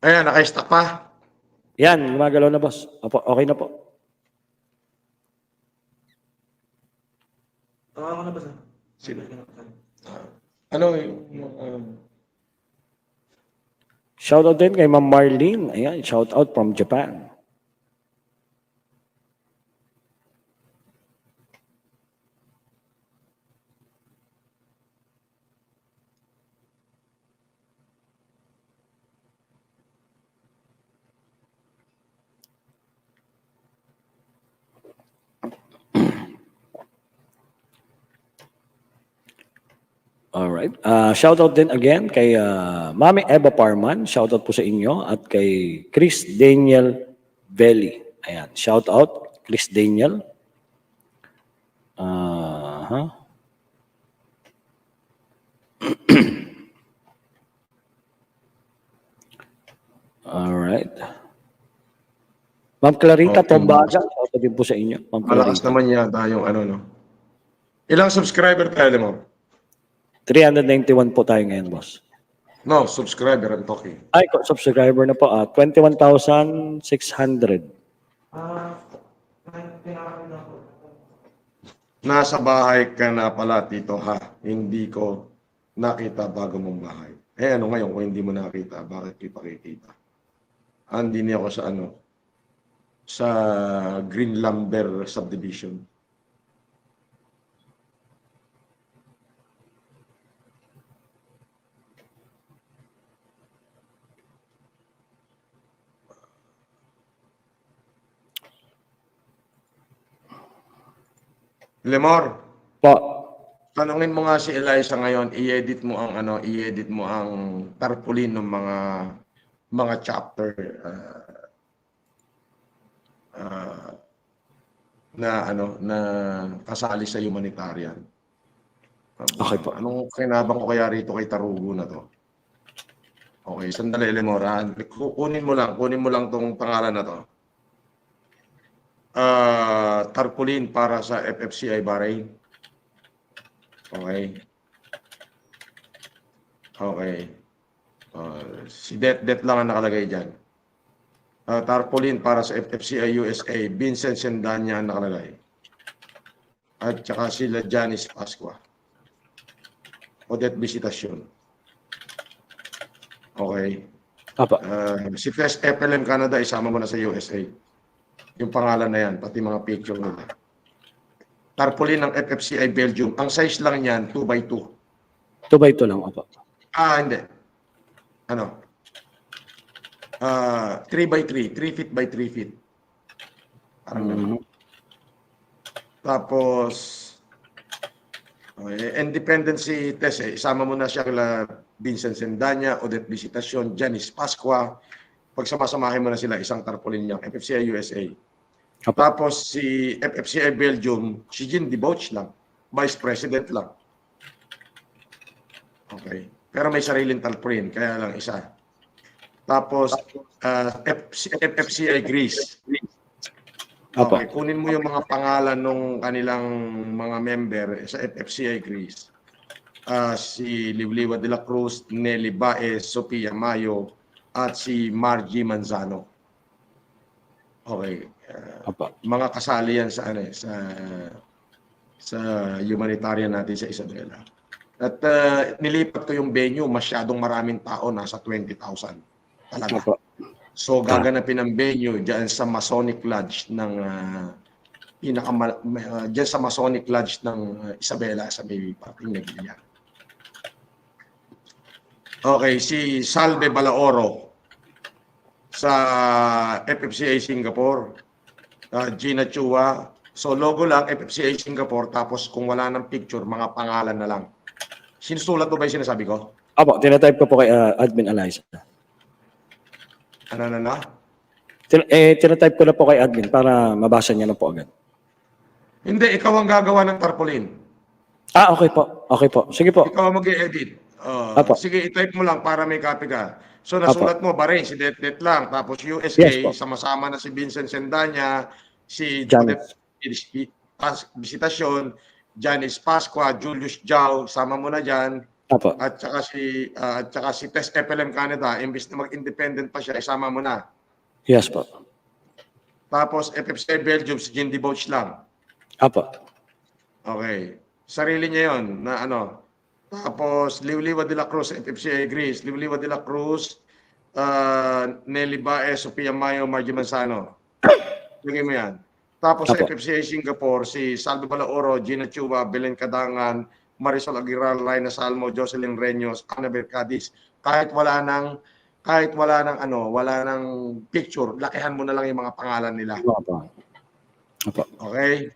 Ayan, naka-stack pa. Yan, gumagalaw na, boss. Opo, okay na po. Ako na ba sa? Sino? Ano yung... Shoutout din kay Ma'am Marlene. Ayan, shoutout from Japan. Alright. Shoutout din again kay Mami Eva Parman. Shoutout po sa inyo. At kay Chris Daniel Belli. Ayan. Shoutout, Chris Daniel. Alright. Ma'am Clarita Okay. Tombaga. Shoutout din po sa inyo. Ma'am Malakas Clarita. naman yata yung ano, no? Ilang subscriber tayo mo? 391 po tayo ngayon, boss. No, subscriber I'm talking. Ay, subscriber na po. 21,600. Pinakaroon ako. Nasa bahay ka na pala, Tito, ha? Hindi ko nakita bago mong bahay. Eh, ano ngayon, kung hindi mo nakita, bakit kita kikita? Andi niya ako sa ano? Sa Green Lumber Subdivision. Lemor, Po. tanungin mo nga si Eliza ngayon, i-edit mo ang ano, i-edit mo ang tarpaulin ng mga chapter na ano na kasali sa humanitarian. Okay po. Anong kinabang ko kaya rito kay Tarugo na to? Okay, sandali Lemor, kunin mo lang tong pangalan na to. Tarpaulin para sa FFCI Bahrain. Okay. Okay. Si Det lang ang nakalagay dyan. Tarpaulin para sa FFCI USA, Vincent Sendanya ang nakalagay. At saka sila Janice Pascua. Odette Visitasyon. Okay. Apa. Si Tess FLM Canada, isama mo na sa USA. Yung pangalan na yan, pati mga picture nila. Tarpaulin ng FFCI Belgium. Ang size lang niyan, 2x2. 2x2 lang, apa. Hindi. Ano? 3x3. 3 feet by 3 feet. Parang ganun. Tapos, independent si Tess, isama mo na siya kila Vincent Sendanya, Odette Visitasyon, Janice Pascua. Pagsamasamahin mo na sila, isang tarpaulin niya, FFCI USA. Tapos si FFCI Belgium, si Jean Debauch lang. Vice President lang. Okay. Pero may sariling tarpaulin, kaya lang isa. Tapos FFCI Greece. Okay, kunin mo yung mga pangalan ng kanilang mga member sa FFCI Greece. Si Liwliwa de la Cruz, Nelly Baez, Sofia Mayo, at si Margie Manzano. Okay. Mga kasali yan sa sa humanitarian natin sa Isabela. At nilipat ko yung venue, masyadong maraming tao, nasa 20,000 talaga. So gaganapin ang venue diyan sa Masonic Lodge ng diyan sa Masonic Lodge ng Isabela sa may parting Nagilla. Okay, si Salve Balaoro sa FFCA Singapore. Gina Chua. So logo lang FFCA Singapore, tapos kung wala ng picture, mga pangalan na lang. Sinusulat mo ba yung sinasabi ko? Apo, tinatype ko po kay Admin Eliza. Ano na? Tinatype ko na po kay Admin para mabasa niya na po agad. Hindi, ikaw ang gagawa ng tarpaulin. Okay po. Okay po. Sige po. Ikaw ang mag-i-edit. Sige, i-type mo lang para may copy ka. So nasulat mo, Bahrain, si Det lang. Tapos USA, Yes, sama-sama na si Vincent Sendanya, si Janice Visitasyon, Janice Pascua, Julius Jao, sama mo na dyan. Apo. At saka si Test FLM Canada, imbis na mag-independent pa siya, isama mo na. Yes po. Tapos FFCI Belgium, si Jindy Bouch lang. Apo. Okay. Sarili niya yon na ano. Tapos Liwliwa de la Cruz, FFCI Greece. Liwliwa de la Cruz, Nelly Baez, Sofia Mayo, Margie Manzano. Lagay mo yan. Tapos sa Apo. FFCI Singapore, si Salvo Balaoro, Gina Chuba, Belen Cadangan, Marisol Aguilar, Laina Salmo, Jocelyn Reños, Annabel Cadiz. Kahit wala nang picture, lakihan mo na lang yung mga pangalan nila. Apo. Apo. Okay?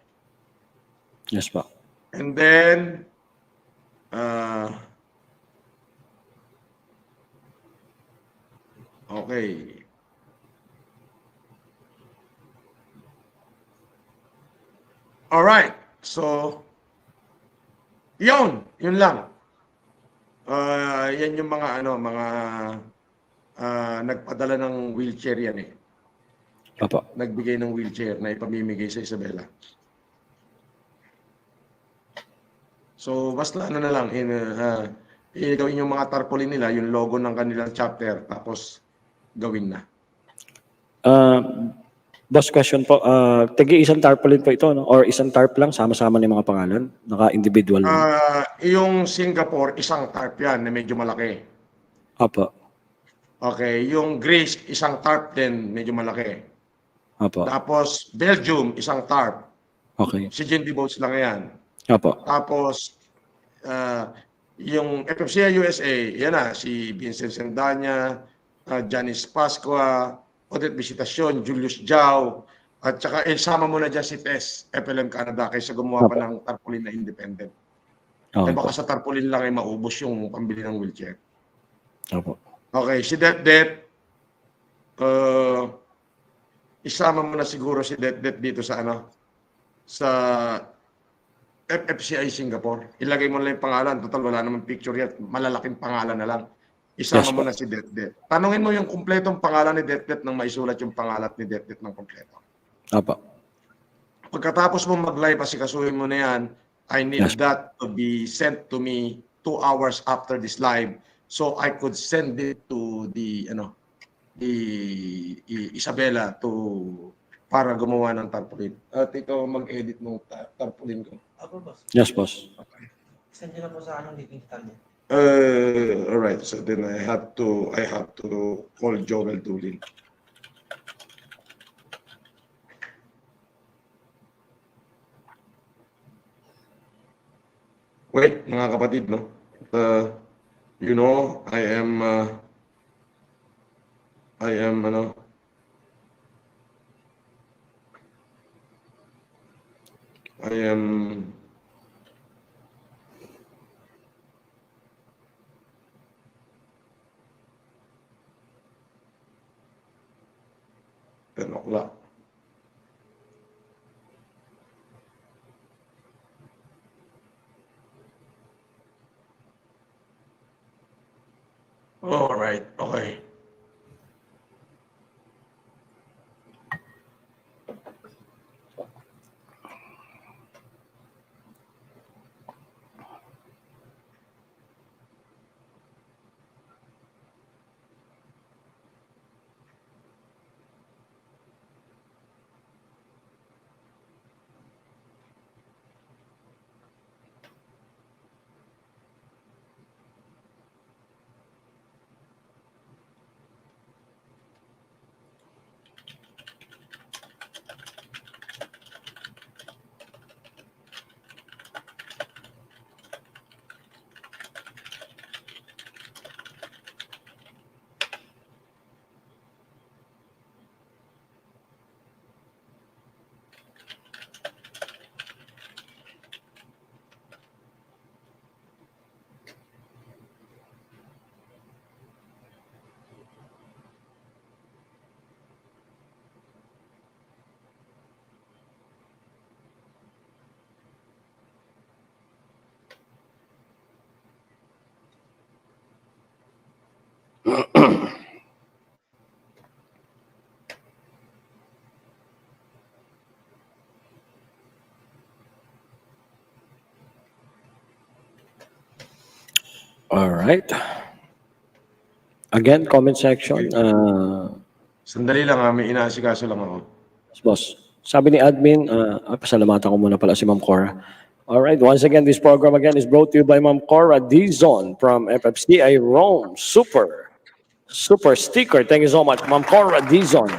Yes po. And then, okay. All right. So, yun lang. Yan yung mga nagpadala ng wheelchair yan eh. Apo. Nagbigay ng wheelchair na ipamimigay sa Isabela. So, basta ano na lang, gawin yung mga tarpaulin nila, yung logo ng kanilang chapter, tapos gawin na. Boss, question po. Tigi isang tarpaulin po ito, no? Or isang tarp lang, sama-sama ng mga pangalan? Naka-individual lang? Yung Singapore, isang tarp yan na medyo malaki. Apo. Okay, yung Greece, isang tarp din, medyo malaki. Apo. Tapos, Belgium, isang tarp. Okay. Si Jindy Boats lang yan. Apo. Tapos, yung FFCI USA, yan na, si Vincent Sendanya, Janice Pascua, Odette Visitacion, Julius Jao, at saka sama mo na dyan si Tess, FLM Canada, kaysa gumawa pa ng tarpaulin na independent. Okay Ay baka po. sa tarpaulin lang ay maubos yung pambili ng wheelchair. Apo. Okay, si Det, isama mo na siguro si Det dito sa sa FFCI Singapore. Ilagay mo lang yung pangalan. Total, wala naman picture yan. Malalaking pangalan na lang. Isama Yes, mo po. na si Det. Tanungin mo yung kumpletong pangalan ni Det nang maisulat yung pangalan ni Det ng kumpleto. Apo. Pagkatapos mo mag-live, asikasuhin mo na yan, I need Yes. that to be sent to me 2 hours after this live so I could send it to the Isabela para gumawa ng tarpaulin. At ito mag-edit ng tarpaulin ko. Ako, boss. Yes, boss. Send nyo na po sa akin dito yung tanya. All right. So then I have to call Joel Dulin. Wait, mga kapatid, no? You know, I am $10. All right, okay. All right. Again, comment section. Sandali lang ha, may inaasikaso lang ako. Boss, sabi ni admin, pasalamatan ko muna pala si Ma'am Cora. All right, once again, this program again is brought to you by Ma'am Cora Dizon from FFCI Rome. Super sticker. Thank you so much, Ma'am Cora Dizon.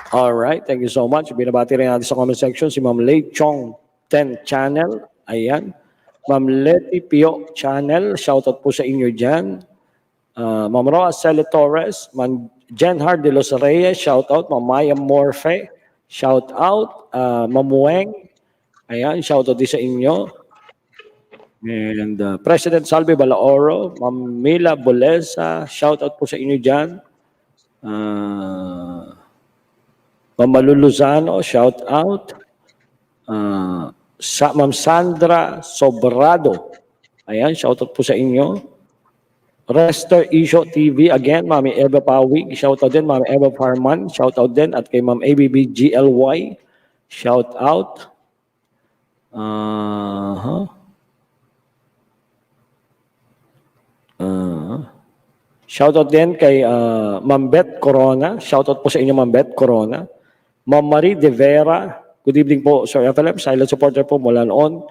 All right, thank you so much. Binabati rin natin sa comment section si Ma'am Lei Chong 10 Channel. Ayan. Ma'am Leti Pio Channel. Shoutout po sa inyo dyan. Ma'am Roa Cele Torres. Ma'am Jenhard de los Reyes. Shoutout. Ma'am Maya Morfe. Shoutout. Ma'am Weng. Ayan, shoutout din sa inyo. And President Salve Balaoro. Ma'am Mila Bolesa. Shoutout po sa inyo dyan. Ma'am Malu Luzano, shout out. Ma'am Sandra Sobrado. Ayan, shout out po sa inyo. Rester Isho TV, again, Mami Eva Pawig, shout out din. Mami Eva Farman, shout out din. At kay Ma'am ABB GLY, shout out. Shout out din kay Ma'am Beth Corona. Shout out po sa inyo, Ma'am Beth Corona. Ma'am Marie De Vera, good evening po, Sir FLM, silent supporter po mula noon,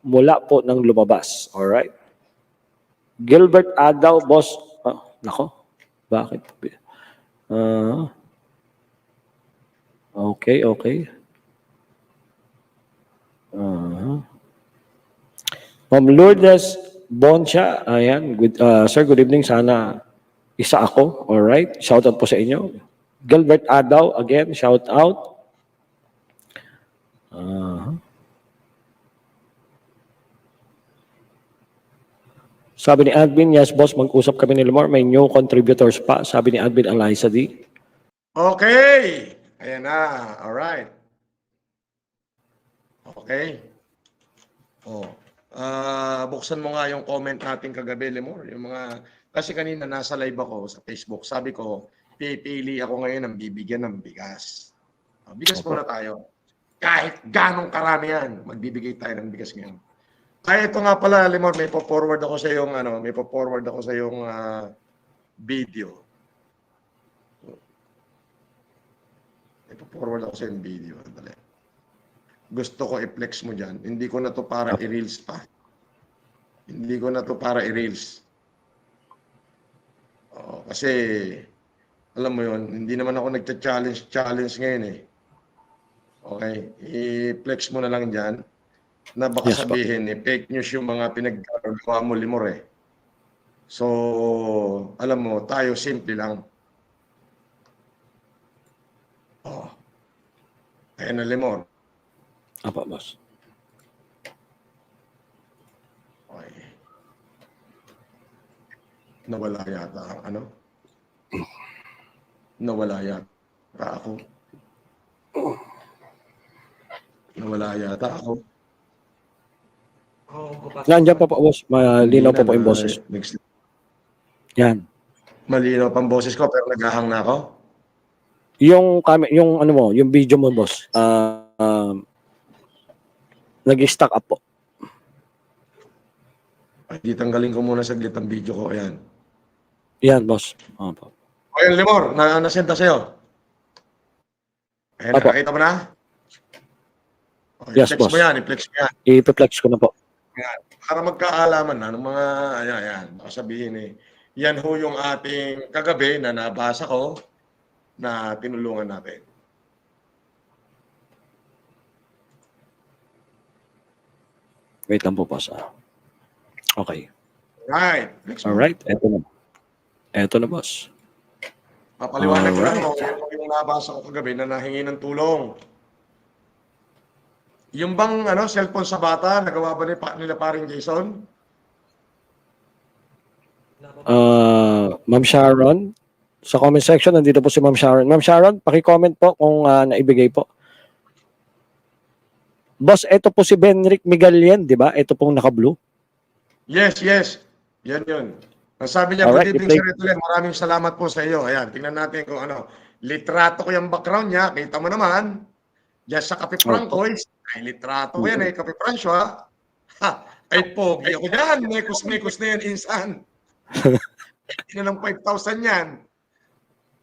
mula po ng lumabas. Alright. Gilbert Adaw, boss, nako, bakit? Okay. Ma'am Lourdes Boncha, ayan, sir, good evening, sana isa ako, alright, shout out po sa inyo. Gilbert Adaw, again, shout out. Sabi ni admin, yes boss, mag-usap kami ni Lamar, may new contributors pa. Sabi ni admin Eliza D. Okay! Ayan na, alright. Okay. Buksan mo nga yung comment natin kagabi, Lemor. Yung mga, kasi kanina nasa live ako sa Facebook, sabi ko, pipili ako ngayon ng bibigyan ng bigas. Bigas muna tayo. Kahit ganong karami yan, magbibigay tayo ng bigas ngayon. Ay, ito nga pala, Lemon, may po-forward ako sa yung video. May po-forward ako sa yung video. Andali. Gusto ko i-flex mo dyan. Hindi ko na to para i-reels pa. Hindi ko na to para i-reels. Kasi alam mo yon, hindi naman ako nagta-challenge ngayon eh. Okay, i-flex mo na lang dyan na baka Yes, sabihin fake news yung mga pinagagawa mo, Limor eh. So, alam mo, tayo simple lang. Ayan na, Limor. Apa, boss? Okay. Nawala yata ang ano? Nawala yata ako. Nandiyan pa po, boss. Malinaw po yung boses. Yan. Malinaw pang boses ko pero naghahang na ako. Yung ano mo, yung video mo, boss. Nag-stack up po. Ay, tanggalin ko muna saglit ang video ko. Ayan. Yan, boss. Opo. Ayan, Limor, nasenda sa'yo. Ayan, Opo. nakita mo na? Okay, Yes, i-flex boss. mo yan, i-flex mo yan. I-flex ko na po. Ayan. Para magkaalaman na ng mga, ayan, baka sabihin eh, yan ho yung ating kagabi na nabasa ko na tinulungan natin. Wait lang po, boss. Okay. Right. Flex mo. Alright. Eto na, boss. Papaliwanag ko lang Alright. yung nabasa ko kagabi na nahingi ng tulong. Yung bang cellphone sa bata, nagawa ba nila paring Jason? Ma'am Sharon, sa comment section, nandito po si Ma'am Sharon. Ma'am Sharon, paki-comment po kung naibigay po. Boss, ito po si Benrick Miguelien, di ba? Ito pong naka-blue. Yes. Yan yun. Ang sabi niya, Alright, good evening, Sir Etulen. Maraming salamat po sa iyo. Ayan, tingnan natin kung litrato ko yung background niya. Kita mo naman. Diyan sa Kape Francois. Ay, litrato ko yan Kape Franco, ha? Ay, pogi ako dyan. Mekos-mekos na yan, insan. Ina ng 5,000 yan.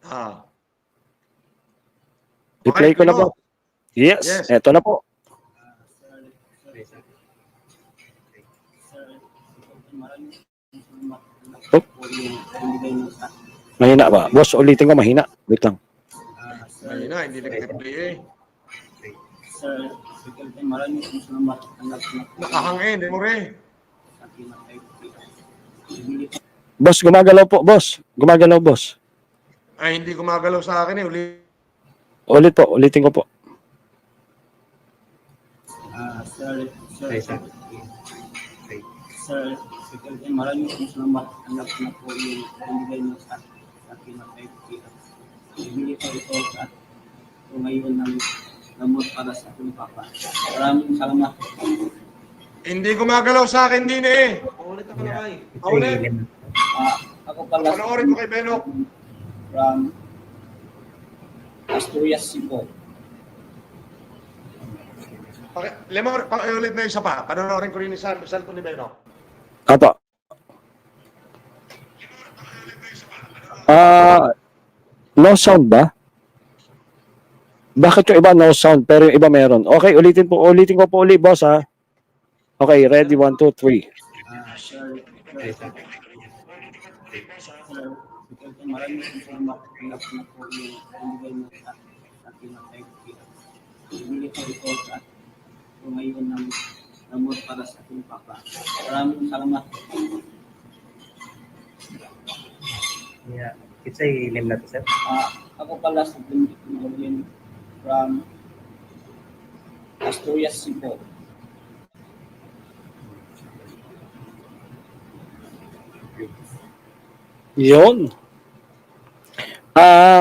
Ah. I-play ko na po. Pino. Yes, Yes. eto na po. Oh. Mahina ba? Boss, ulitin ko, mahina. Wait lang. Mahina, hindi nag-play eh. Sir, maraming salamat. Nakahangin, di mo rin. Boss, gumagalaw po, boss. Gumagalaw, boss. Ay, hindi gumagalaw sa akin eh. Ulit po, ulitin ko po. Sir, maraming salamat. Anak na po yung binigay niyo sa akin na 5K. Ibigay ko ito at ito ngayon ng gamot para sa aking papa. Maraming salamat. Hindi gumagalaw sa akin din eh. Ulit ako na kayo. Ulit. Ako pala Panoorin mo kay Benok. from Asturias, Cebu. Lemor, ulit na isa pa. Panoorin ko rin sa cellphone ni Benok. Apo. No sound ba? Bakit yung iba no sound pero yung iba meron? Okay, ulitin ko po ulit, boss, ha? Okay, ready, 1, 2, 3. Sir, maraming salamat. Anak na po yung binigay niyo sa akin na 5K. Ibigay ko ito at ito ngayon ng gamot para sa aking papa. Maraming salamat. Yeah, it's a name na to, sir. Ako pala sa Benjamin from Asturias, Cebu. Yun.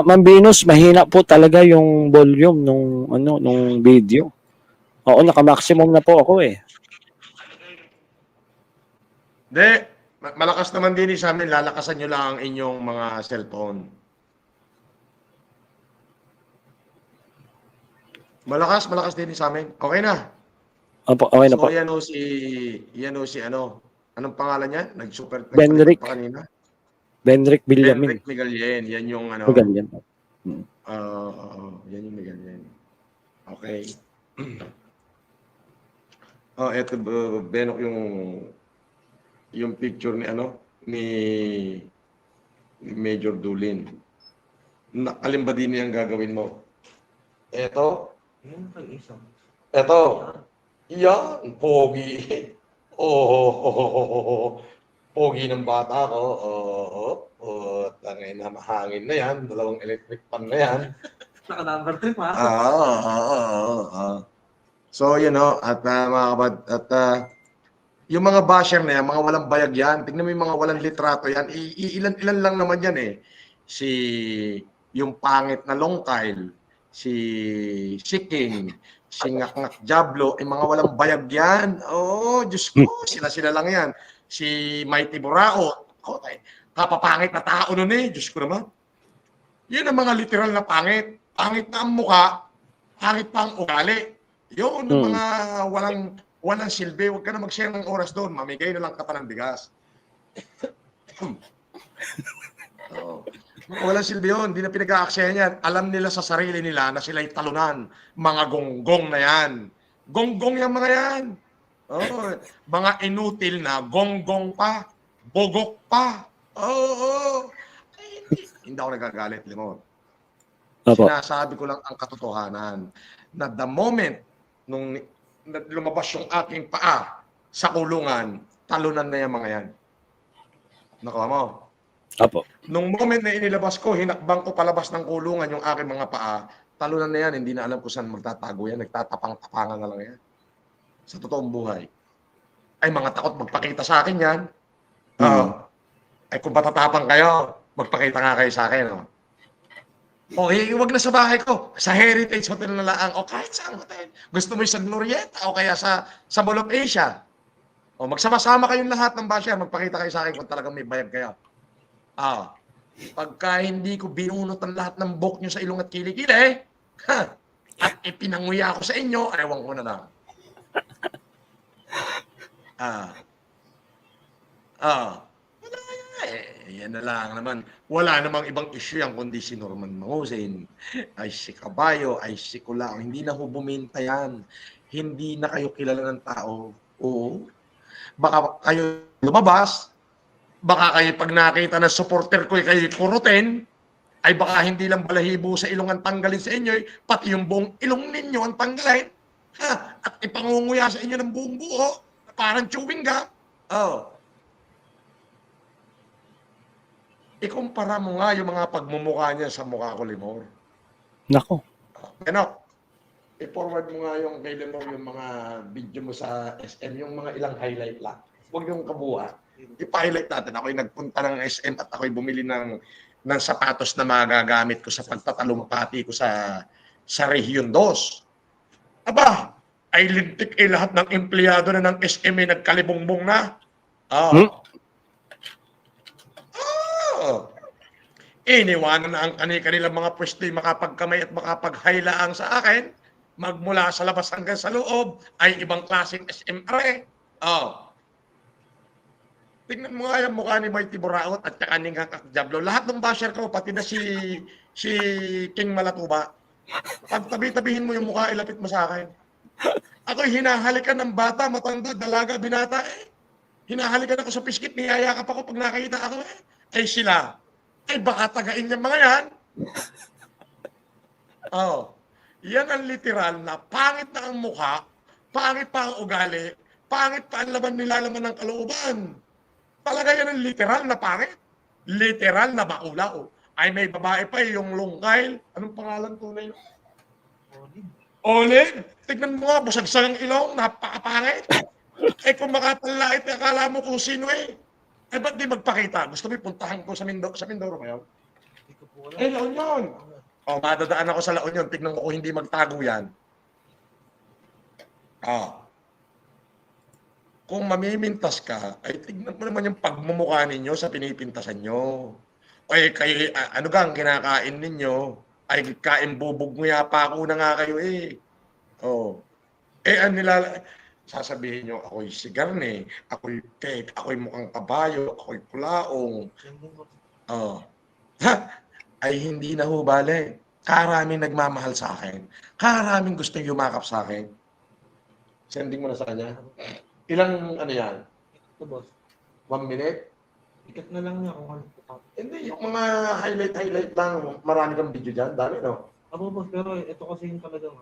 Ma'am Venus, mahina po talaga yung volume nung video. Oo, naka-maximum na po ako eh. Hindi. Malakas naman din sa amin. Lalakasan nyo lang ang inyong mga cellphone. Malakas din sa amin. Okay na. Opo, okay na po. So, yan o si ano. Anong pangalan niya? Nag-super Benric. pa kanina. Benric Villamin. Benric Migalien. Yan yung ano. Magaling. Yan yung Migalien. Okay. Eto Benok yung picture ni ano ni Major Dulin. Alin ba din yung gagawin mo? Eto. Yun kay isa. Eto. Yan, pogi. Pogi ng bata ko. Tangay na mahangin na yan. 2 electric fan na yan. Naka-number 3 pa. So, at mga kabad, at yung mga basher na yan, mga walang bayag yan, tignan mo yung mga walang litrato yan, ilan lang naman yan eh. Yung pangit na Long Kyle, si King, si Ngak Diablo, mga walang bayag yan. Diyos ko, sila lang yan. Si Mighty Burao, kapapangit na tao nun eh, Diyos ko naman. Yun ang mga literal na pangit. Pangit na ang mukha, pangit pa ang ugali. Yun, ang mga walang silbi. Huwag ka na mag-share ng oras doon. Mamigay na lang ka pa ng bigas. Walang silbi yun. Hindi na pinag-aaksaya yan. Alam nila sa sarili nila na sila'y talunan. Mga gonggong na yan. Gonggong yung mga yan. Mga inutil na gonggong pa. Bogok pa. Hindi ako nagagalit, Limon. Sinasabi ko lang ang katotohanan na the moment nung lumabas yung aking paa sa kulungan, talunan na yung mga yan. Nakuha mo? Apo. Nung moment na inilabas ko, hinakbang ko palabas ng kulungan yung aking mga paa, talunan na yan, hindi na alam kung saan magtatago yan, nagtatapang-tapangan na lang yan. Sa totoong buhay. Ay, mga takot magpakita sa akin yan. Ay, kung matatapang kayo, magpakita nga kayo sa akin. Huwag na sa bahay ko. Sa Heritage Hotel na lang. O kahit saan hotel. Gusto mo yung sa Glorieta o kaya sa Mall of Asia. O magsama-sama kayong lahat ng basher. Magpakita kayo sa akin kung talagang may bayag kayo. Pagka hindi ko binunot ang lahat ng buhok nyo sa ilong at kilikili, at ipinanguya ako sa inyo, ewan ko na lang. Ah. Ah. Wala yan na lang naman. Wala namang ibang issue yan kundi si Norman Mausin, ay si Caballo, ay si Culao. Hindi na ho buminta yan. Hindi na kayo kilala ng tao. Oo. Baka kayo lumabas, baka kayo pag nakita na supporter ko kayo kurutin, ay baka hindi lang balahibo sa ilong ang tanggalin sa inyo, pati yung buong ilong ninyo ang tanggalin. Ha? At ipangunguya sa inyo ng buong buo, na parang chewing gum. Oh. Ikumpara mo nga yung mga pagmumukha niya sa mukha ko, Limor. Nako. Ano? I-forward mo nga yung kay Limor yung mga video mo sa SM, yung mga ilang highlight lang. Huwag yung kabuuan. I-highlight natin. Ako'y nagpunta ng SM at ako'y bumili ng sapatos na magagamit ko sa pagtatalumpati ko sa Region 2. Aba, ay lintik lahat ng empleyado na ng SM ay nagkalibongbong na. Iniwanan na ang kanilang mga pwesto makapagkamay at makapaghayilaang sa akin, magmula sa labas hanggang sa loob, ay ibang klaseng SMR. Tingnan mo nga yung mukha ni Mighty Buraot at saka ni Hangkak Diablo. Lahat ng basher ko, pati na si King Malatuba. Pag tabi-tabihin mo yung mukha, ilapit mo sa akin. Ako'y hinahalikan ng bata, matanda, dalaga, binata. Hinahalikan ako sa piskit, niyayakap ako pag nakita ako. Ay sila. Ay baka tagain yung mga yan. Yan ang literal na pangit na ang mukha, pangit pa ang ugali, pangit pa ang laman nilalaman ng kalooban. Talaga yan ang literal na pangit. Literal na bakulaw. Ay may babae pa yung lungkail. Anong pangalan tunay? Olive. Tignan mo nga, busagsag ang ilong, napakapangit. Kung makatalait, akala mo kung sino eh ba't di magpakita? Gusto mo puntahan ko sa Mindoro ngayon? La Union. Madadaan ako sa La Union. Tignan mo kung hindi magtago yan. Kung mamimintas ka, ay tignan mo naman yung pagmumukha ninyo sa pinipintasan nyo. Ay kayo, ano gang kinakain ninyo? Ay kain bubog mo pa ako na nga kayo sasabihin nyo, ako'y sigarne, ako'y cake, ako'y mukhang kabayo, ako'y kulaong. Ay hindi na ho bale. Karaming nagmamahal sa akin. Karaming gustong yumakap sa akin. Sending mo na sa kanya. Ilang ano yan? Ito, boss. 1 minute? Ikat na lang niya kung ano. Hindi, yung mga highlight lang. Marami kang video dyan. Dami, no? Boss, pero ito kasi yung talagang.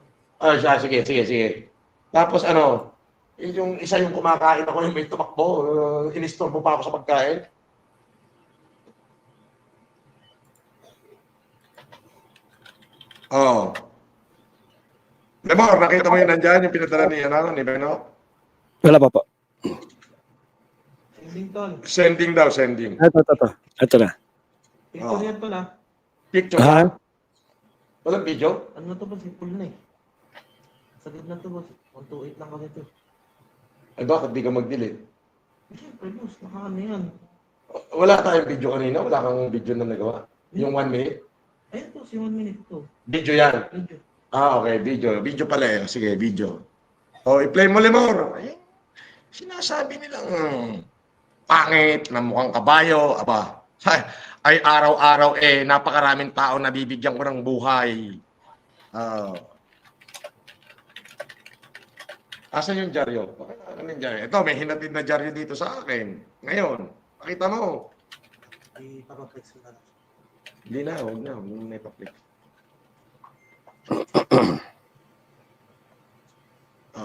Sige. Tapos yung isa yung kumakain ako, yung may tumakbo. Inistorbo pa ako sa pagkain. Lemor, nakita mo yun nandyan, yung pinadala ni Beno? Wala pa po. Sending tol. Sending. Ito na. Picture yan tol Picture Ha? Walang video? Ano to boss? Full na Sa gitna to boss. 128 lang kasi to. Ay bakit di ka mag-delete? Siyempre boss, nakaano yan. Wala tayong video kanina? Wala kang video na nagawa? Yung 1 minute? Ayun to, si 1 minute to. Video yan? Video. Okay, video. Video pala Sige, video. I-play mo, Lemor. Ay, sinasabi nilang pangit na mukhang kabayo. Aba, ay araw-araw napakaraming tao na bibigyan ko ng buhay. Asan yung dyaryo? Ano yung dyaryo? Ito, may hinatid na dyaryo dito sa akin. Ngayon, pakita mo. Ay, papaplex ko na lang. Hindi na, huwag na. Huwag na ipaplex.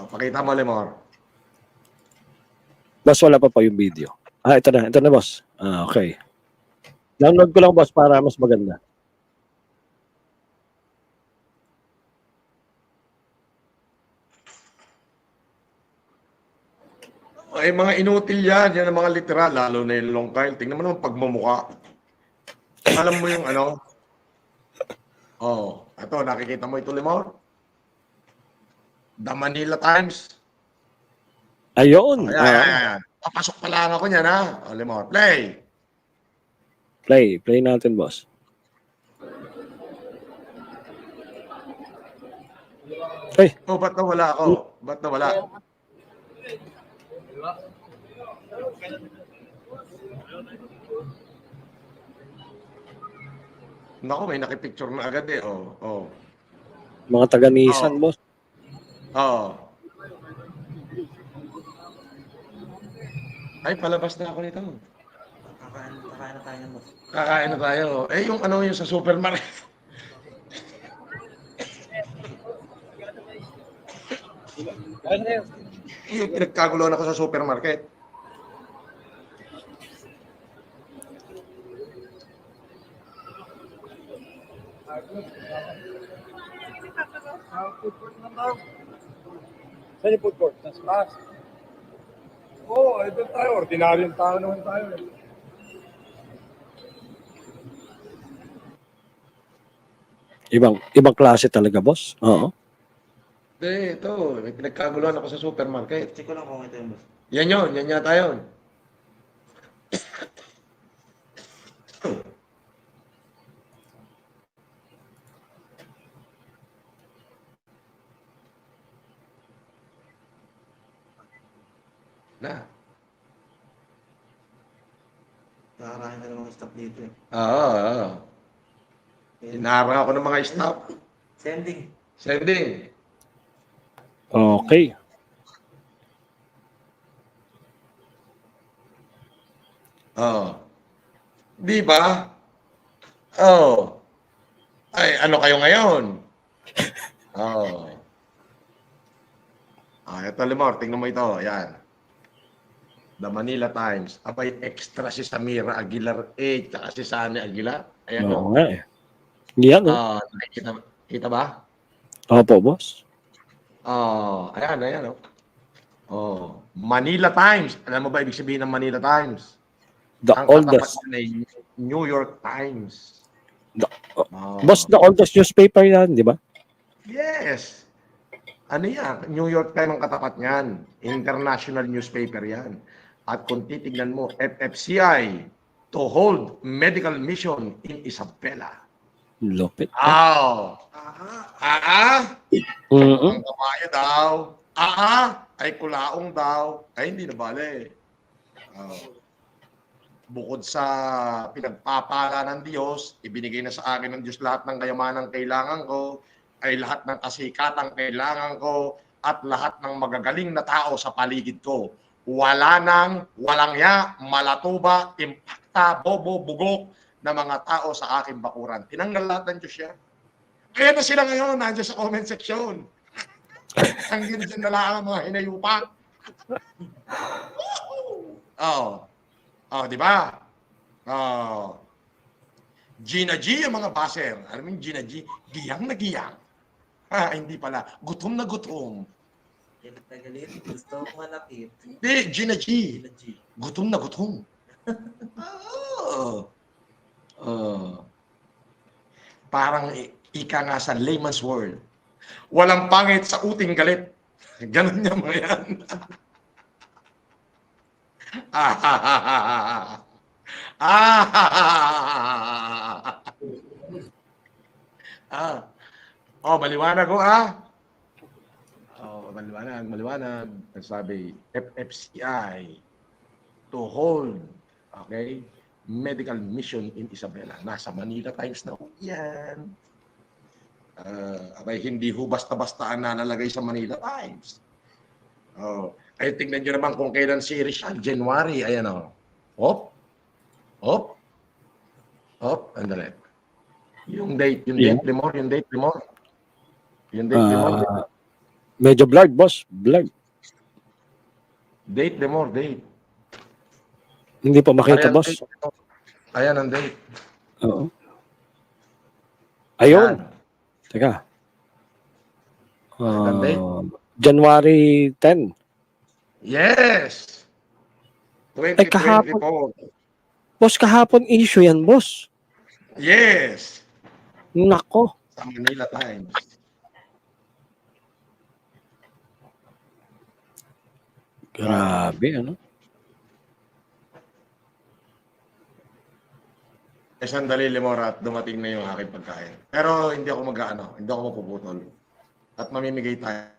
Pakita mo, Lemor. Boss, wala pa yung video. Ito na boss. Okay. Download ko lang boss para mas maganda. Ay, mga inutil yan. Yan ang mga literal. Lalo na yung longkail. Tingnan mo naman pagmumukha. Alam mo yung ito, nakikita mo ito, Lemor? The Manila Times. Ayun. Ayan. Papasok pa lang ako niyan, ha? Lemor, play. Play natin, boss. Ba't nawala ako? Naku, may nakipicture na agad eh. Mga taga Oo. Nissan, boss. Oo. Ay, palabas na ako nito. Kakain na tayo ng boss. Kakain na tayo. Eh, yung ano yung sa supermarket. Yung pinagkaguloan ako sa supermarket. Saan yung food court? Nasa taas. Oo, ito tayo. Ordinaryong tao naman tayo. Ibang klase talaga, boss. Oo. Hindi, ito. May pinagkaguloan ako sa supermarket. Check ko lang kung ito yung boss. Yan yun. Yan yata yun. Na. Nakarahin na ng mga staff dito eh. Oo. Hinarang ako ng mga staff. Sending. Sending. Okay. Di ba? Ay, ano kayo ngayon? Ito, Limor. Tingnan mo ito. Ayan. The Manila Times. Abay, extra si Samira Aguilar. Tsaka si Sani Aguilar. Ayan. Oo nga eh. Yan, oh. Kita ba? Opo, boss. Ayan. Manila Times. Alam mo ba ibig sabihin ng Manila Times? The Ang oldest. katapat niya ay New York Times. Boss, the oldest newspaper yan, di ba? Yes. Ano yan? New York Times ang katapat niyan. International newspaper yan. At kung titignan mo, FFCI to hold medical mission in Isabela. Lupit. Ang kabayo daw. Ay kulaong daw. Ay hindi na bale. Bukod sa pinagpapala ng Diyos, ibinigay na sa akin ng Diyos lahat ng kayamanang kailangan ko, ay lahat ng kasikatang kailangan ko, at lahat ng magagaling na tao sa paligid ko. Walang ya, malatuba, impakta, bobo, bugok na mga tao sa aking bakuran. Tinanggal lahat ng Diyos yan. Kaya na sila ngayon, nandiyan sa comment section. Hanggang dyan na lang ang mga hinayupa. Di ba? Gina G ang mga baser. Alam mo yung Gina G? Giyang na giyang. Hindi pala. Gutom na gutom. Galit na galit. Gusto ko malapit. Hindi, Gina G. Gina G. Gutom na gutom. Parang ika nga sa layman's world. Walang pangit sa uting galit. Ganun niya mga yan. Maliwanag ko maliwanag. Sabi, FFCI to hold, okay, medical mission in Isabela. Nasa Manila Times na yan. Abay, hindi ho basta-basta ang nalalagay sa Manila Times. Ay, tingnan nyo naman kung kailan series siya. January, ayan o. Andali. Yung date, Limor. Medyo blurred, boss. Blurred. Date, Limor. Hindi pa makita, boss. Ayan ang date. Oo. Ayun. Teka. January 10. Yes! Ay, kahapon. 2024. Boss, kahapon issue yan, boss. Yes! Nako. Sa Manila Times. Grabe, ano? Sandali, Limor, at dumating na yung aking pagkain. Pero hindi ako hindi ako mapuputol. At mamimigay tayo.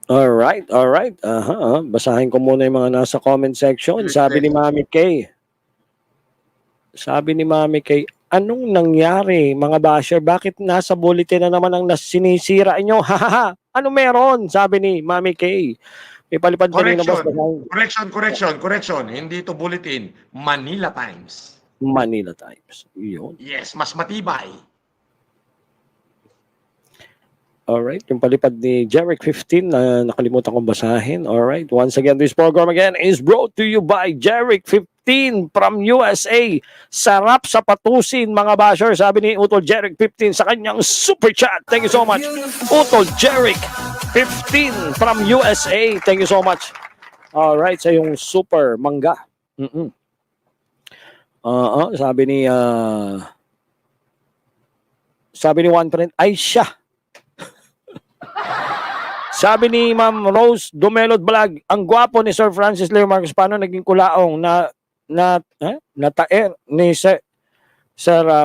Alright, alright. Aha, basahin ko muna yung mga nasa comment section. Sabi ni Mami Kay. Sabi ni Mami Kay, anong nangyari mga basher? Bakit nasa bulletin na naman ang sinisira inyo? Hahaha. Ano meron? Sabi ni Mami Kay. May palipad kanina boss. Correction. Hindi to bulletin. Manila Times. Manila Times. Yun. Yes, mas matibay. Alright, yung palipad ni Jeric 15 na nakalimutan kong basahin. Alright, once again, this program again is brought to you by Jeric 15 from USA. Sarap sa patusin mga basher, sabi ni Utol Jeric 15 sa kanyang super chat. Thank you so much. Utol Jeric 15 from USA. Thank you so much. Alright, sa yung super mangga. Sabi ni One Friend, ay siya. Sabi ni Ma'am Rose Dumelod Vlog, ang gwapo ni Sir Francis Leo Marcos, paano naging kulaong nataer ni Sir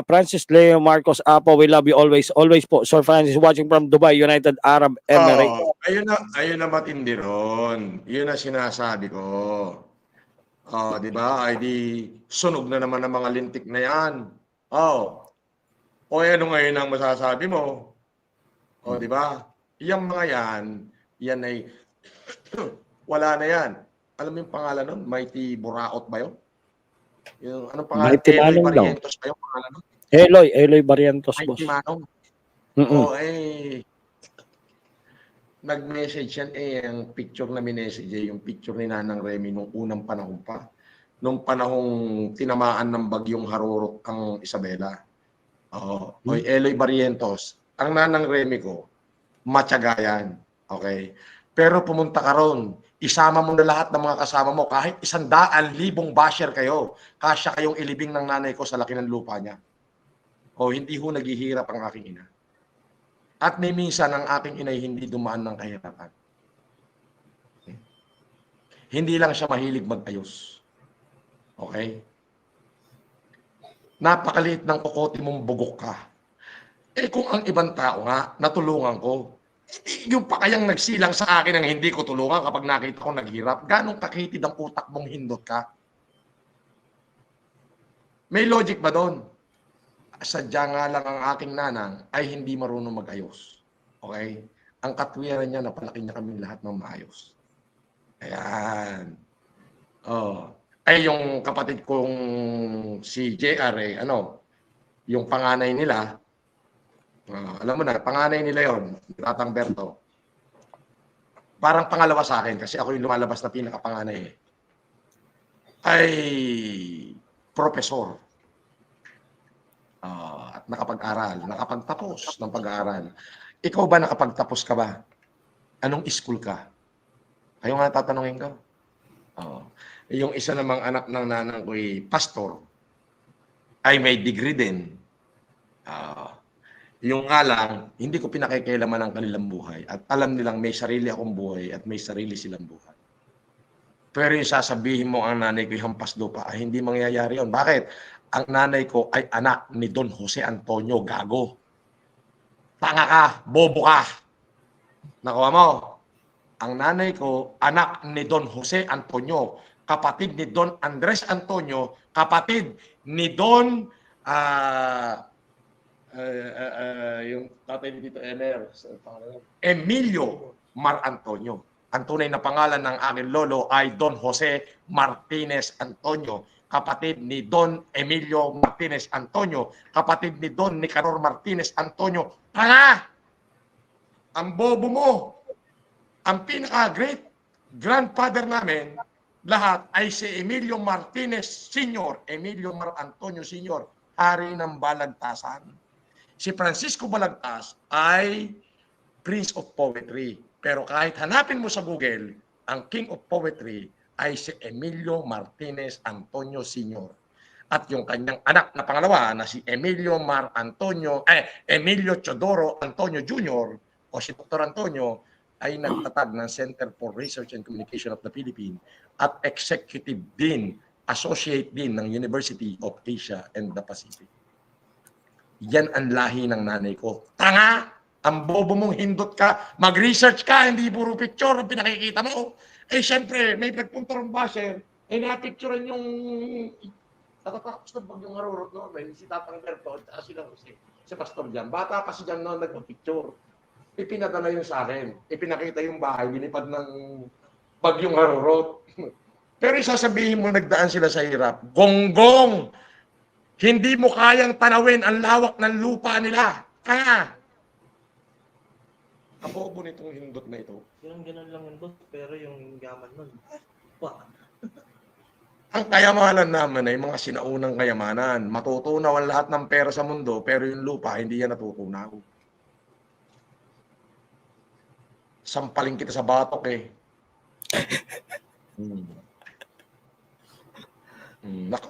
Francis Leo Marcos Apo, we love you always. Always po, Sir Francis watching from Dubai, United Arab Emirates. Ayun na matindi ron. Yun na sinasabi ko. Di ba? Ay di sunog na naman ang mga lintik na yan. O ano ngayon ang masasabi mo? Di ba? Yung mga yan ay wala na yan. Alam mo yung pangalan nun? Mighty Buraot ba yun? Yung anong pangalan? Mighty Manong daw. Barrientos ba yung pangalan nun? Eloy Barrientos, boss. Mighty Manong. Nag-message yan ang picture na minessage yung picture ni Nanang Remy nung unang panahon pa. Nung panahong tinamaan ng bagyong harurot ang Isabela. Eloy Barrientos. Ang Nanang Remy ko, matyaga yan. Okay? Pero pumunta ka ron, isama mo na lahat ng mga kasama mo, kahit 100,000 basher kayo, kasya kayong ilibing ng nanay ko sa laki ng lupa niya. Hindi ho naghihirap ang aking ina. At may minsan ang aking inay hindi dumaan ng kahirapan. Okay? Hindi lang siya mahilig mag-ayos. Okay? Napakaliit ng kokote mong bugok ka. Kung ang ibang tao nga, natulungan ko, yung pa kayang nagsilang sa akin ang hindi ko tulungan kapag nakita ko naghirap, ganong kakitid ang utak mong hindot ka? May logic ba doon? Sadya nga lang ang aking nanang ay hindi marunong mag-ayos. Okay? Ang katwiran niya, napalaki niya kaming lahat ng maayos. Ayan. Ay, yung kapatid kong si JR, yung panganay nila, alam mo na, panganay nila yon, Tatang Berto. Parang pangalawa sa akin kasi ako yung lumalabas na pinakapanganay. Ay profesor. At nakapag-aral, nakapagtapos ng pag-aaral. Ikaw ba nakapagtapos ka ba? Anong school ka? Kayo nga tatanungin ko. Yung isa namang anak ng nanang ko'y pastor, ay may degree din. Yung nga lang, hindi ko pinakikialaman ang kanilang buhay at alam nilang may sarili akong buhay at may sarili silang buhay. Pero yung sasabihin mo ang nanay ko'y hampas lupa, ay hindi mangyayari yun. Bakit? Ang nanay ko ay anak ni Don Jose Antonio Gago. Tanga ka, bobo ka. Nakuha mo? Ang nanay ko, anak ni Don Jose Antonio, kapatid ni Don Andres Antonio, kapatid ni Don yung tatay ni Tito Emer, Emilio Mar Antonio. Ang tunay na pangalan ng aking lolo ay Don Jose Martinez Antonio, kapatid ni Don Emilio Martinez Antonio, kapatid ni Don Nicanor Martinez Antonio. Tanga! Ang bobo mo! Ang pinaka-great grandfather namin, lahat ay si Emilio Martinez Sr., Emilio Mar Antonio Sr., hari ng Balagtasan. Si Francisco Balagtas ay Prince of Poetry. Pero kahit hanapin mo sa Google, ang King of Poetry ay si Emilio Martinez Antonio Sr. At yung kanyang anak na pangalawa na si Emilio Teodoro Antonio Jr. o si Dr. Antonio ay nagtatag ng Center for Research and Communication of the Philippines at Executive Dean, Associate Dean ng University of Asia and the Pacific. Yan ang lahi ng nanay ko. Tanga! Ang bobo mong hindot ka, mag-research ka, hindi puro picture ang pinakikita mo. Eh, syempre, may nagpunta ng basher, eh, na-picturean yung natatapos ng bagyong Harurot noon, si Tatang Berto, at si Pastor Jan. Bata pa si Jan noon, nagpa-picture. Ipinadala yun sa akin. Ipinakita yung bahay, binipad ng bagyong Harurot. Pero isasabihin mo, nagdaan sila sa hirap. Gonggong! Hindi mo kayang tanawin ang lawak ng lupa nila. Ang bobo nitong hindot na ito. Yung ganun lang yun, boss. Pero yung yaman nun, pa. Ang kayamanan naman ay mga sinaunang kayamanan. Matutunaw ang lahat ng pera sa mundo, pero yung lupa, hindi yan natutunaw. Sampaling kita sa batok eh. Naku.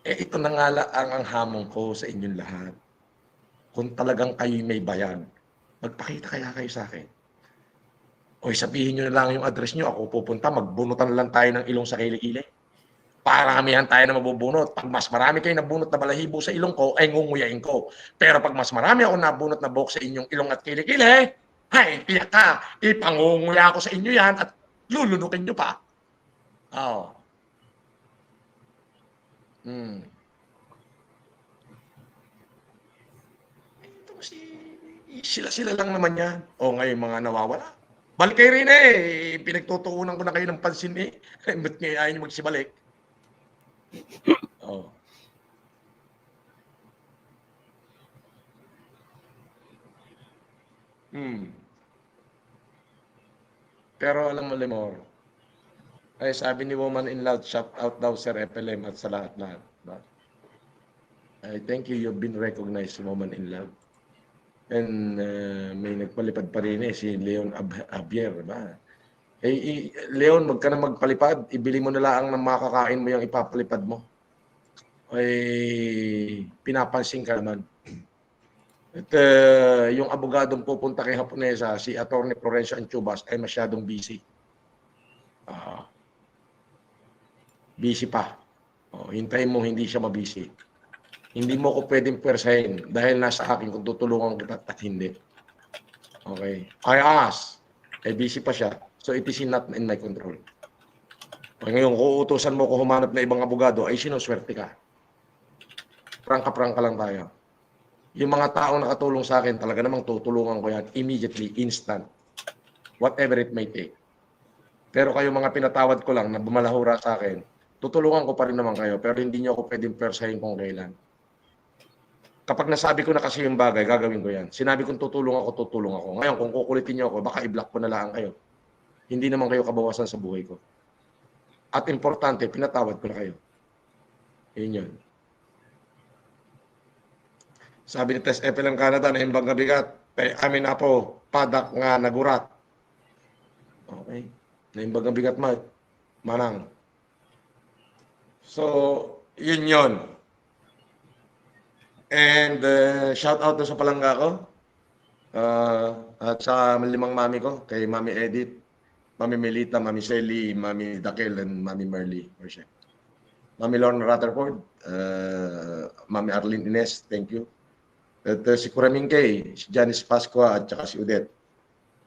Eh, ito na nga ang hamon ko sa inyong lahat. Kung talagang kayo'y may bayad, magpakita kaya kayo sa akin. O sabihin nyo na lang yung address nyo, ako pupunta, magbunutan lang tayo ng ilong sa kilikili. Paramihan tayo na mabubunot. Pag mas marami kayo nabunot na balahibo sa ilong ko, ay ngunguyain ko. Pero pag mas marami ako nabunot na buhok sa inyong ilong at kilikili, ay, tiyak ka, ipangunguya ko sa inyo yan at lulunukin nyo pa. Oo. Ito sila lang naman yan. O ngayon mga nawawala. Balik kayo rin eh. Pinagtutuunan ko na kayo ng pansin eh. Ba't ngayon ayaw nyo magsibalik? Oh. Pero alam mo, Lemor, ay sabi ni Woman in Loud, shout out daw Sir FLM at sa lahat-lahat. I thank you, you've been recognized, Woman in Loud. And may nagpalipad pa rin si Leon Abier, ba? Leon, wag ka na magpalipad. Ibili mo na lang ng makakain mo yung ipapalipad mo. Ay, pinapansin ka naman. At yung abogadong pupunta kay Haponesa, si Atty. Florencio Anchubas, ay masyadong busy. Busy pa. Hintayin mo hindi siya mabisi. Hindi mo ko pwedeng persahin dahil nasa akin kung tutulungan kita at hindi. Okay. I ask. Busy pa siya. So it is not in my control. Ngayon, kung uutusan mo ko humanap na ibang abogado, ay sinuswerte ka. Prangka-prangka lang tayo. Yung mga taong nakatulong sa akin, talaga namang tutulungan ko yan immediately, instant. Whatever it may take. Pero kayo mga pinatawad ko lang na bumalahura sa akin, tutulungan ko pa rin naman kayo, pero hindi niyo ako pwedeng persahin kung kailan. Kapag nasabi ko na kasi yung bagay, gagawin ko yan. Sinabi kong tutulong ako. Ngayon, kung kukulitin niyo ako, baka i-block ko na lang kayo. Hindi naman kayo kabawasan sa buhay ko. At importante, pinatawad ko na kayo. Yun yun. Sabi ni Tess FLM Canada na imbang gabigat, amin na po, padak nga nagurat. Okay. Na imbang gabigat manang. So, yun yun. And shout out sa palangga ko. At sa 5 mami ko, kay Mami Edith, Mami Melita, Mami Selly, Mami Dakel, and Mami Merly. Mami Lorna Rutherford, Mami Arlene Ines, thank you. At si Kuraming Kay, si Janice Pascua, at saka si Odette.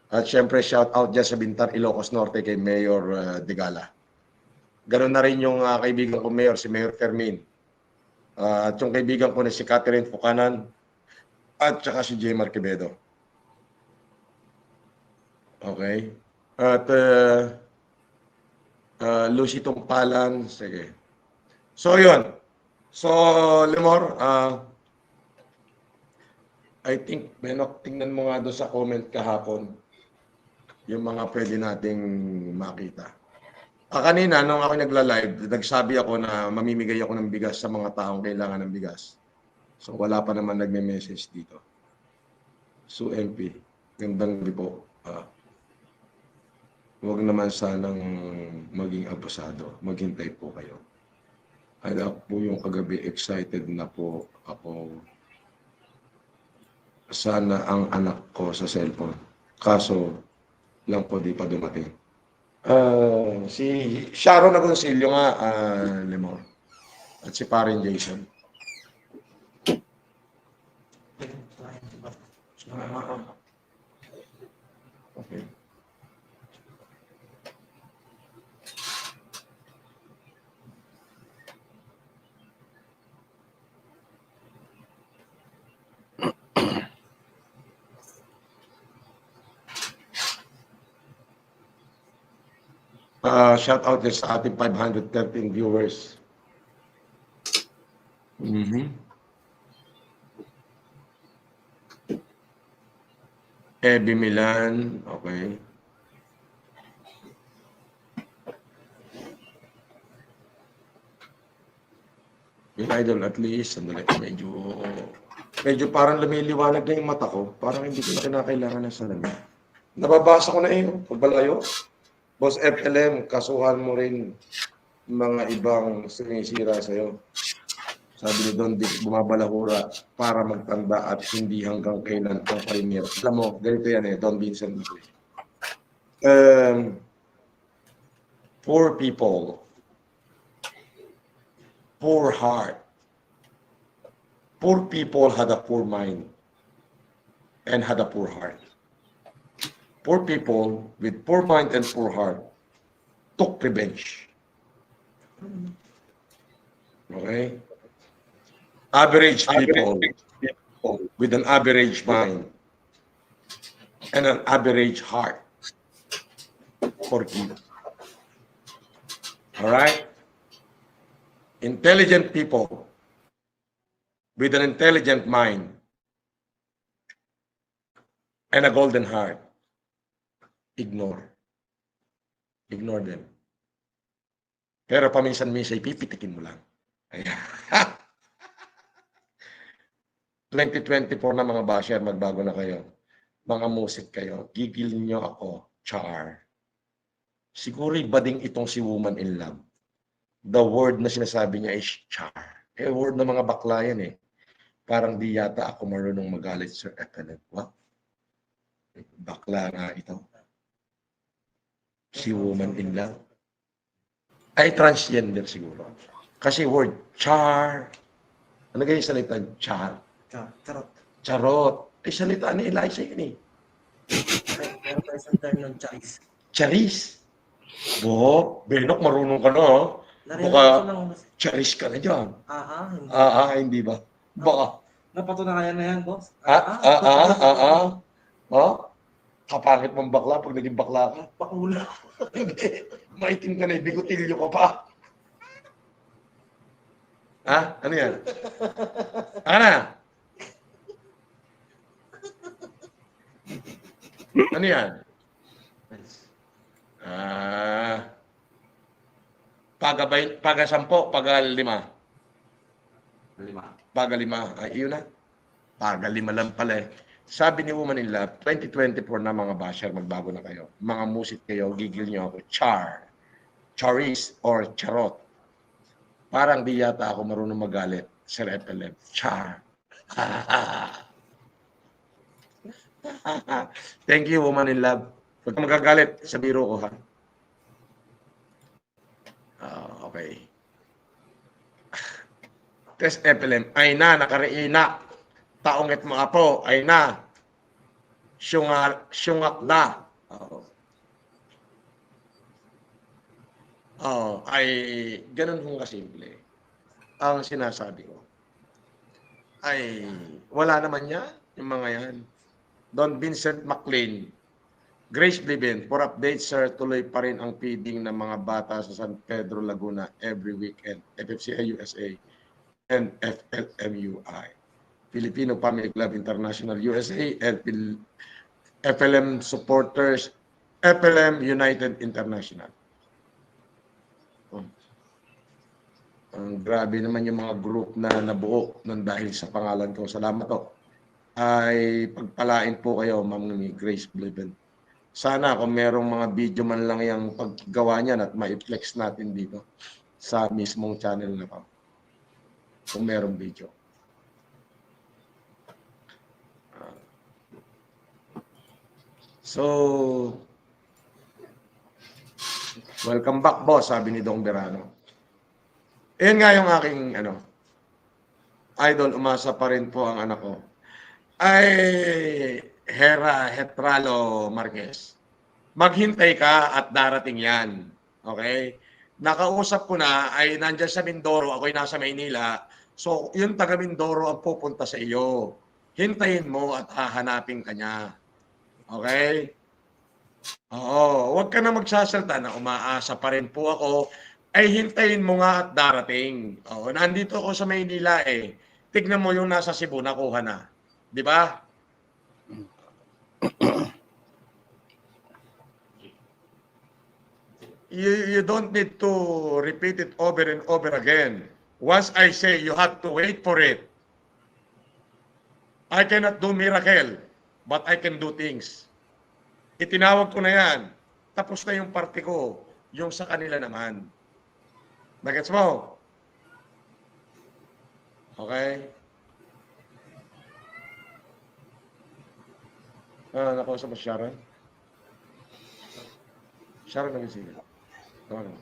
At syempre, shout out dyan sa Bintar, Ilocos Norte, kay Mayor Degala. Ganon na rin yung kaibigan ko, Mayor, si Mayor Fermin. At yung kaibigan ko na si Catherine Fucanan, at saka si J. Marquevedo. Okay. At Lucy Tungpalan, sige. So, yun. So, Lemor, I think, Benok, tingnan mo nga doon sa comment kahapon yung mga pwede nating makita. Kanina, nung ako nagla-live, nagsabi ako na mamimigay ako ng bigas sa mga taong kailangan ng bigas. So, wala pa naman nagme-message dito. So, MP, gandang gabi po. Huwag naman sanang maging abusado. Maghintay po kayo. Ay, ako po yung kagabi, excited na po ako. Sana ang anak ko sa cellphone. Kaso, lang po di pa dumating. Si Sharon Agoncillo nga, Lemor. At si Parin Jason. Okay. Shout out din sa ating 513 viewers. Ebi Milan, okay. Yung idol at least, sandali, medyo parang lumiliwanag na yung mata ko. Parang hindi ko na kinakailangan ng salamin. Nababasa ko na pagbalayo. Boss FLM, kasuhan mo rin mga ibang sinisira sa'yo. Sabi ni Don Dick, bumabalahura para magtanda at hindi hanggang kailan ang premier. Alam mo, ganito yan Don Vincent. Poor people, poor heart. Poor people had a poor mind and had a poor heart. Poor people with poor mind and poor heart took revenge. Okay? Average people with an average mind and an average heart forgive. All right? Intelligent people with an intelligent mind and a golden heart ignore. Ignore them. Pero paminsan-minsan pipitikin mo lang. Ayan. 2024 na mga basher, magbago na kayo. Mga musik kayo. Gigil nyo ako, char. Siguro bading itong si Woman in Love. The word na sinasabi niya is char. Word ng mga bakla yan Parang di yata ako marunong magalit, Sir FLM. What? Bakla nga ito. Si Woman in Love. Ay, transgender siguro. Kasi word char. Ano ganyan salita? Char. Charot. Charot. Ay, salita ni Eliza yun Meron tayo isang term ng charis. Charis. Benok, marunong ka na. Narinig Baka ko lang. charis ka na dyan. Hindi. Hindi ba? Baka. Napatunayan na yan, boss. Kapangit mong bakla pag naging bakla ka. Pakula. Hindi. Maitim ka na, bigotilyo ka pa. Ano yan? Ano yan? Paga 10, paga 5. 5. Paga 5. Ay, yun na. Paga 5 lang pala Sabi ni Woman in Love, 2024 na mga basher, magbago na kayo. Mga musik kayo, gigil nyo ako. Char. Charis or charot. Parang di yata ako marunong magalit. Sir FLM. Char. Thank you, Woman in Love. Huwag kang magagalit sa biro ko, ha? Okay. Test FLM. Ay na, nakariina. Taongit mo apo. Ay na. Syungak na. Ay ganun kung kasimple. Ang sinasabi ko. Ay, wala naman yan. Yung mga yan. Don Vincent McLean. Grace Bliben, for updates, sir, tuloy pa rin ang feeding ng mga bata sa San Pedro, Laguna every weekend. FFCI USA and FLMUI. Filipino Family Club International USA and FLM supporters, FLM United International. Ang grabe naman yung mga group na nabuo ng dahil sa pangalan ko. Salamat po. Ay pagpalain po kayo, Ma'am Grace Bliben. Sana kung merong mga video man lang yung paggawa niyan at ma-flex natin dito sa mismong channel na po. Kung merong video. So, welcome back, boss, sabi ni Dong Berano. Ayan nga yung aking idol, umasa pa rin po ang anak ko. ay Hera Hetralo Marquez. Maghintay ka at darating yan. Okay? Nakausap ko na ay nandyan sa Mindoro, ako'y nasa Maynila. So, yung taga Mindoro ang pupunta sa iyo. Hintayin mo at hahanapin ka niya. Okay? Oo, huwag ka na magsasalta na umaasa pa rin po ako. Ay hintayin mo nga at darating. Oo, nandito ako sa Maynila eh. Tignan mo yung nasa Cebu, nakuha na. Di ba? You don't need to repeat it over and over again. Once I say you have to wait for it. I cannot do miracle, but I can do things. Itinawag ko na yan. Tapos na yung parte ko. Yung sa kanila naman. Nagets mo? Okay? Nakausap mo si Sharon? Sharon namin sige. Tawag mo.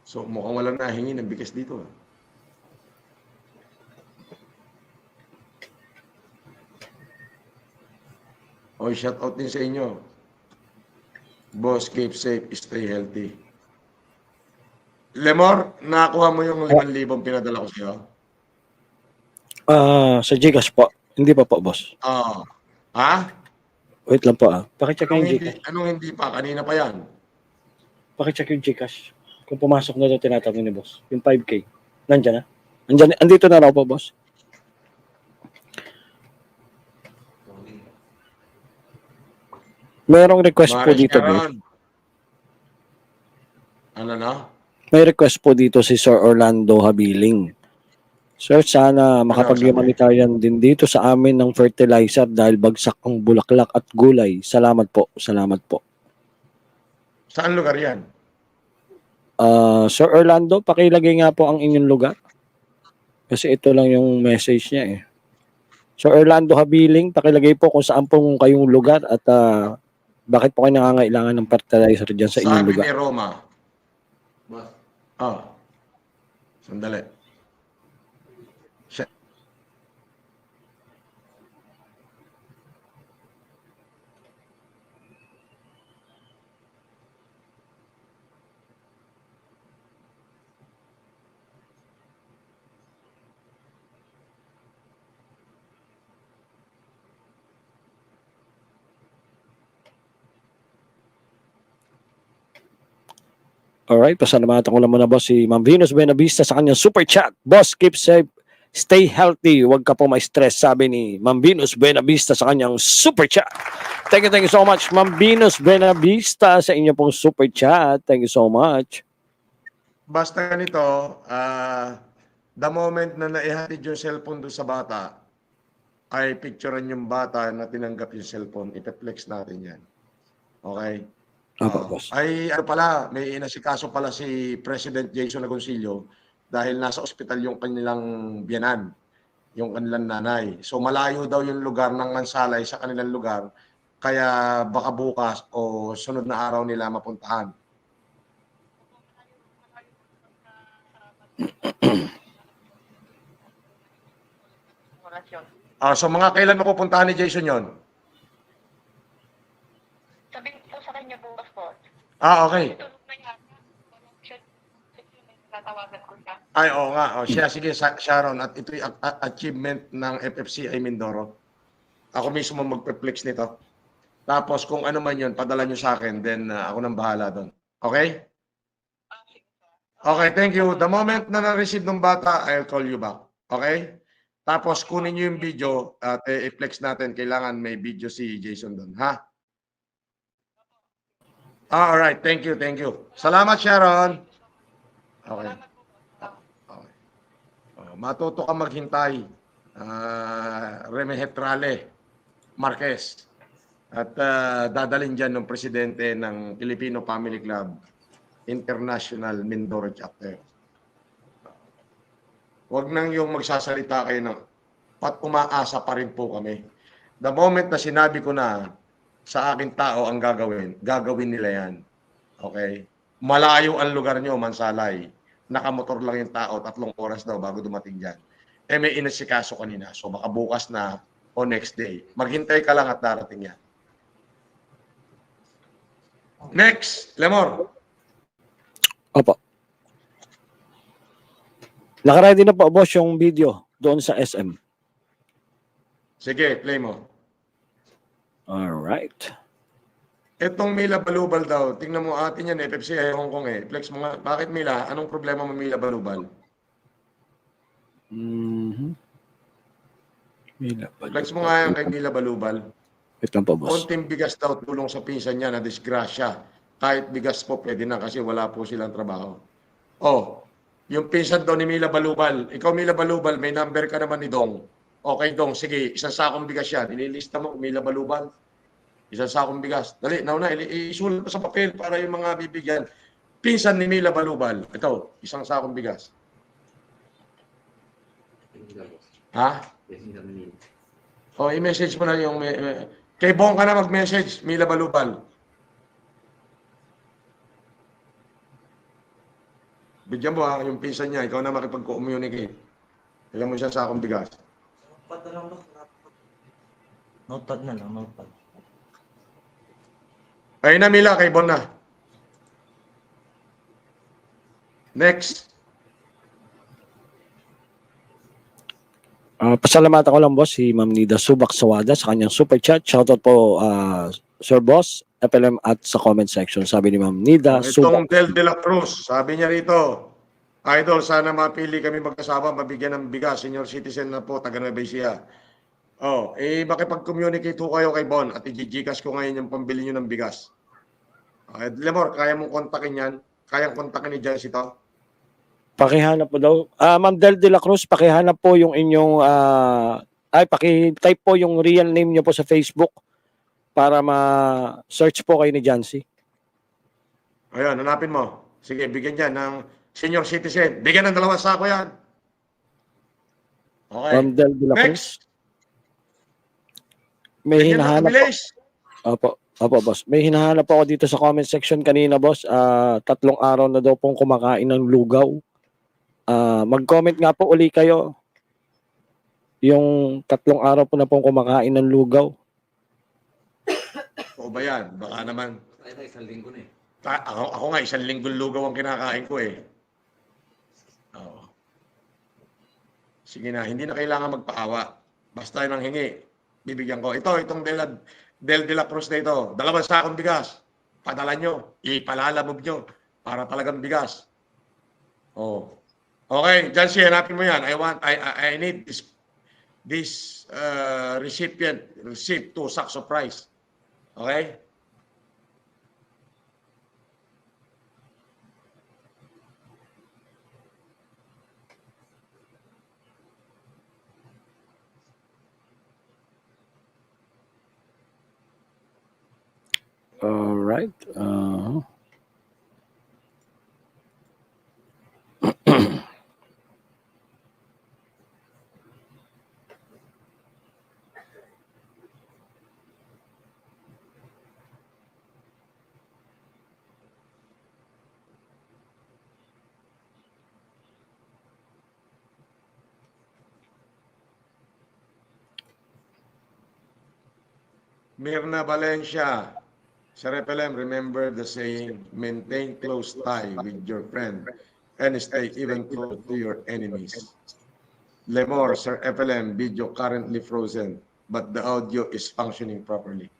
So, mukhang walang nahingi ng bigas dito. O, shout out din sa inyo. Boss, keep safe, stay healthy. Lemor, nakakuha mo yung 5,000 pinadala ko sa'yo? Sa Gcash po. Hindi pa po, boss. Ha? Wait lang po. Pakicheck yung Gcash. Anong hindi pa? Kanina pa yan. Pakicheck yung Gcash. Kung pumasok na ito, tinatanong ni boss. Yung 5K. Nandiyan na? Andito na raw po, boss. Merong request po Maris dito, boss. Sharon. Ano na? May request po dito si Sir Orlando Habiling. Sir, sana makapag-humanitarian din dito sa amin ng fertilizer dahil bagsak ang bulaklak at gulay. Salamat po. Salamat po. Saan lugar yan? Sir Orlando, pakilagay nga po ang inyong lugar. Kasi ito lang yung message niya eh. Sir Orlando Habiling, pakilagay po kung saan po kayong lugar at bakit po kayo nangangailangan ng fertilizer dyan sa inyong Sabi lugar. ni Roma. Sandali. Alright, pasalamatan ko lang muna boss si Ma'am Venus Buenavista sa kanyang super chat. Boss, keep safe, stay healthy, huwag ka po ma-stress, sabi ni Ma'am Venus Buenavista sa kanyang super chat. Thank you so much, Ma'am Venus Buenavista, sa inyo pong super chat. Thank you so much. Basta ganito, the moment na naihatid yung cellphone doon sa bata, ay picturean yung bata na tinanggap yung cellphone, ipeflex natin yan. Okay? Boss. Ay, ano pala, may inasikaso pala si President Jason Agoncillo dahil nasa ospital yung kanilang biyanan, yung kanilang nanay. So malayo daw yung lugar ng Mansalay sa kanilang lugar, kaya baka bukas o sunod na araw nila mapuntahan. So mga kailan mapupuntahan ni Jason yon? Sabi po sa kanya bukas po. Okay. Tulog na yata. Tatawagan ko siya. Ay, oo nga. Siya, sige, Sharon. At ito'y achievement ng FFCI Mindoro. Ako mismo magpe-flex nito. Tapos kung ano man yun, padala nyo sa akin. Then ako nang bahala doon. Okay? Okay, thank you. The moment na na-receive ng bata, I'll call you back. Okay? Tapos kunin nyo yung video at i-flex natin. Kailangan may video si Jason doon. Ha? Alright, thank you, thank you. Salamat, Sharon. Okay. Okay. Matuto ka maghintay. Reme Hetrale Marquez. At dadalhin dyan ng presidente ng Filipino Family Club International Mindoro Chapter. Huwag nang yung magsasalita kayo ng pat umaasa pa rin po kami. The moment na sinabi ko na sa aking tao ang gagawin nila yan. Okay? Malayo ang lugar nyo, Mansalay. Nakamotor lang yung tao, 3 oras daw bago dumating dyan. Eh may inasikaso kanina, so baka bukas na o next day. Maghintay ka lang at darating yan. Next, Lemor. Opo. Nakaready na po, boss, yung video doon sa SM. Sige, play mo. Alright. Etong Mila Balubal daw, tingnan mo atin yan, FFC ay Hong Kong eh. Flex mo nga, bakit Mila? Anong problema mo Mila Balubal? Flex mo nga yan kay Mila Balubal. Wait lang po, boss. Konting bigas daw tulong sa pinsan niya na disgrasya. Kahit bigas po pwede na kasi wala po silang trabaho. Oh, yung pinsan daw ni Mila Balubal. Ikaw Mila Balubal, may number ka naman ni Dong. Okay Dong, sige, isang sakong bigas yan. Inilista mo Mila Balubal. Isang sakong bigas. Dali, nauna, isulat mo sa papel para yung mga bibigyan. Pinsan ni Mila Balubal. Ito, isang sakong bigas. Ha? O, i-message mo na yung... kay Bong ka na mag-message, Mila Balubal. Bigyan mo ha, yung pinsan niya, ikaw na makipag-communicate. Bigyan mo siya sakong bigas. Notepad na lang, boss. Notepad na lang, notepad. Ayun na Mila, kay Bon na. Next. Pasalamatan ko lang, boss, si Ma'am Nida Subak Sawada sa kanyang super chat. Shoutout po, Sir Boss, FLM at sa comment section. Sabi ni Ma'am Nida Itong Subak. Del de la Cruz, sabi niya rito, Idol, sana mapili kami magkasama, mabigyan ng bigas. Senior citizen na po, taga Nueva Ecija. Oh, makipag-communicate ho kayo kay Bon at i-gcash ko ngayon yung pambili nyo ng bigas. Lemor, kaya mong kontakin yan? Kayang kontakin ni Jess ito? Pakihanap po daw. Ma'am Del de la Cruz, pakihanap po yung inyong, paki-type po yung real name niyo po sa Facebook para ma-search po kayo ni Jancy. Ayan, hanapin mo. Sige, bigyan dyan ng senior citizen. Bigyan ng 2 sako yan. Okay. Ma'am Del de la Cruz. Next. May Bigyan ng hinahanap po. bilis. Opo, boss. May hinahanap ako dito sa comment section kanina, boss. 3 araw na daw pong kumakain ng lugaw. Mag-comment nga po uli kayo. Yung 3 araw po na pong kumakain ng lugaw. O ba yan? Baka naman. Isang linggo na eh. Ako nga, 1 linggong lugaw ang kinakain ko eh. Oo. Sige na, hindi na kailangan magpaawa. Basta nang hingi. Bibigyan ko. Itong Del de la Cruz na ito. 2 sakong bigas. Padala nyo. Ipalalamog nyo. Para talagang bigas. Oh. Okay, Jancy, hanapin mo yan. I need this receipt 2 sacks of rice. Okay? All right. Mirna Valencia. Sir FLM, remember the saying, maintain close tie with your friend and stay even close to your enemies. Lemor, Sir FLM, video currently frozen, but the audio is functioning properly.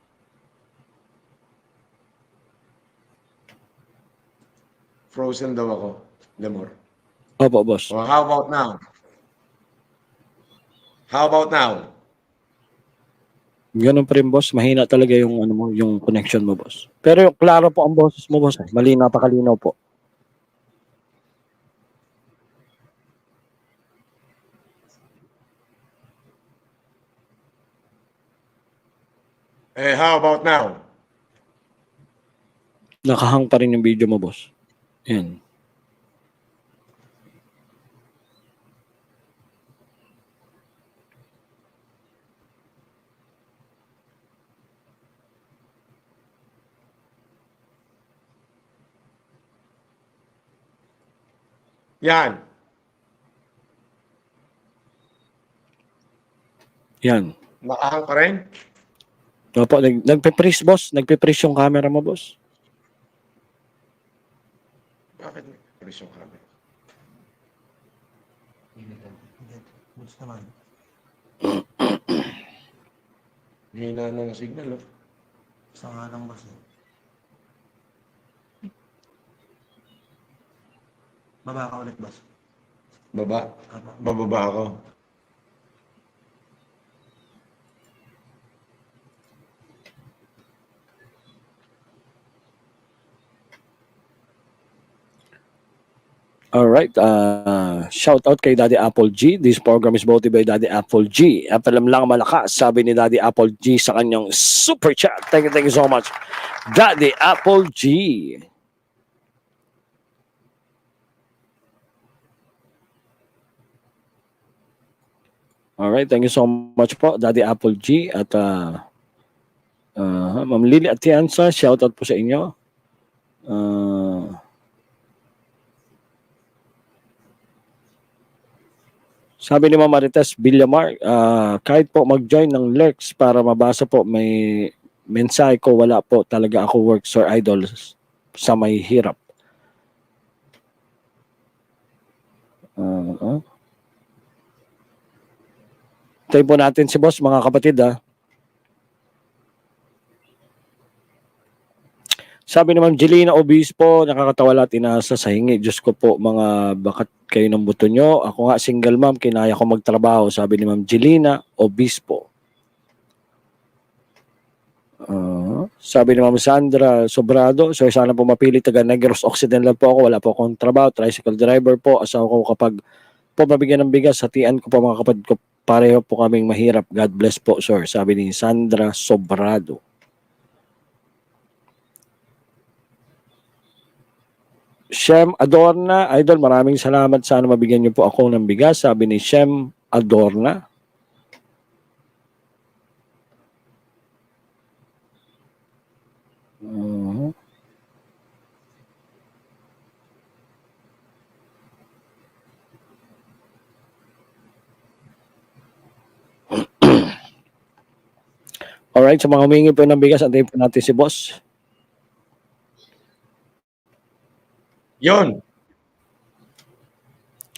Frozen daw ako, Lemor. Opo, boss. So how about now? How about now? Ganun pa rin, boss. Mahina talaga yung yung connection mo, boss. Pero klaro po ang boses mo, boss. Malinaw, napakalinaw po. How about now? Nakahang pa rin yung video mo, boss. Yan. Yan. Yan. Nakahang pa rin. Opo, nagpe-freeze, boss. Nagpe-freeze yung camera mo, boss. Bakit nag-press yung camera? Hindi. Goods naman. Hina ng signal, oh. Isa nga lang boss eh. Baba ka ulit boss. Baba. Aba. Bababa ako. Alright, shout out kay Daddy Apple G. This program is brought to you by Daddy Apple G. FLM lang malakas, sabi ni Daddy Apple G sa kanyang super chat. Thank you so much, Daddy Apple G. Alright, thank you so much po, Daddy Apple G. At Ma'am Lily Atienza, shout out po sa inyo. Sabi ni Ma'am Marites Villamar, kahit po mag-join ng Lurks para mabasa po, may mensahe ko, wala po talaga ako work, Sir Idol, sa may hirap. Tayo po natin si boss, mga kapatid, ha. Sabi ni Ma'am Jelina Obispo, nakakatawa lahat, inaasa sa hingi. Diyos ko po, mga bakat kayo ng buto nyo. Ako nga single ma'am, kinaya ko magtrabaho. Sabi ni Ma'am Jelina Obispo. Sabi ni Ma'am Sandra Sobrado, so sana po mapili taga Negros Occidental po ako. Wala po akong trabaho, tricycle driver po. Asawa ko kapag po mabigyan ng bigas, hatian ko po mga kapatid ko. Pareho po kaming mahirap. God bless po, sir. Sabi ni Sandra Sobrado. Shem Adorna, Idol, maraming salamat. Sana mabigyan niyo po ako ng bigas. Sabi ni Shem Adorna. Alright, sa mga humingi po ng bigas, antayin po natin si boss. Yon.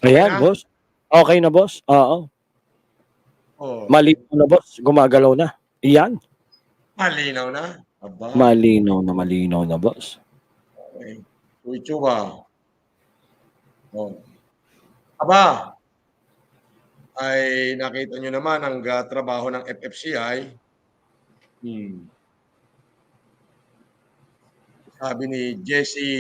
Ayan, Okay na? boss. Okay na, boss. Oo. Oh, Malinaw na, boss. Gumagalaw na. Iyan. malinaw na. Aba. Malinaw na, boss. Okay. Uy-chuba. Oh. Aba. Ay nakita nyo naman ang trabaho ng FFCI. Sabi ni Jesse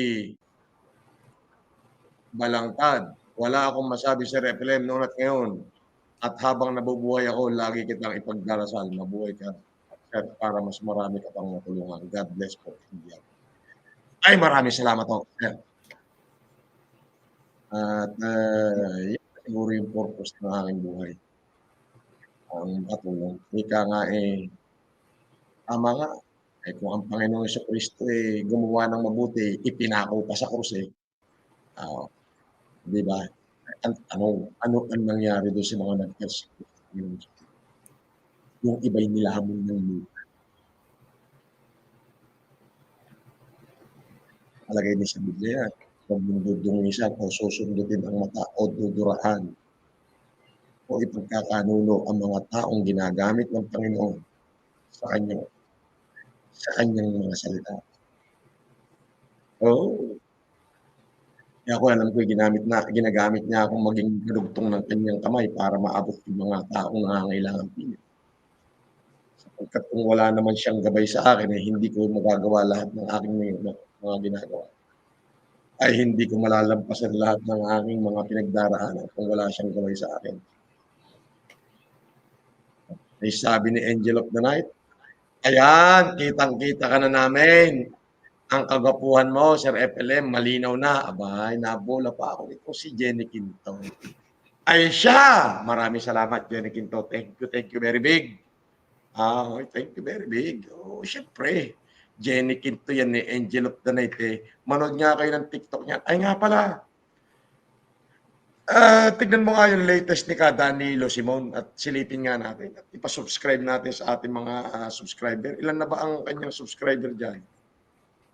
Balangtad, wala akong masabi sa FLM noon at ngayon. At habang nabubuhay ako, lagi kitang ipagdarasal. Mabuhay ka, sir, para mas marami ka pang matulungan. God bless po, India. Ay, maraming salamat po, sir. At yun siguro yung purpose ng aking buhay. Ang matulong. Ika nga tama nga. Kung ang Panginoong Jesucristo gumawa ng mabuti, ipinako pa sa krus di ba? Ano ang nangyari doon sa mga nag-persecute? Yung iba'y nilahamon ng lupa. Palagay niya sa Biblia, huwag mong dudungisan o susundutin ang mata o dudurahan o ipagkakanulo ang mga taong ginagamit ng Panginoon sa kanyang mga salita. Kaya ako alam ko ginagamit niya akong maging kadugtong ng kanyang kamay para maabot yung mga taong nangangailangan pilit. Sapagkat kung wala naman siyang gabay sa akin, hindi ko magagawa lahat ng aking mga ginagawa. Ay hindi ko malalampasan lahat ng aking mga pinagdaraanan kung wala siyang gabay sa akin. Ay sabi ni Angel of the Night, ayan, kitang-kita ka na namin. ang kagwapuhan mo, Sir FLM, malinaw na. Abay, nabola pa ako nito si Jenny Quinto. Ay siya! Maraming salamat, Jenny Quinto. Thank you very big. Thank you very big. Oh, syempre. Jenny Quinto yan ni Angel of the Night eh. Manood nga kayo ng TikTok niya. Ay nga pala. Tignan mo nga yung latest ni Danilo Simon at silipin nga natin at ipasubscribe natin sa ating mga subscriber. Ilan na ba ang kanyang subscriber dyan?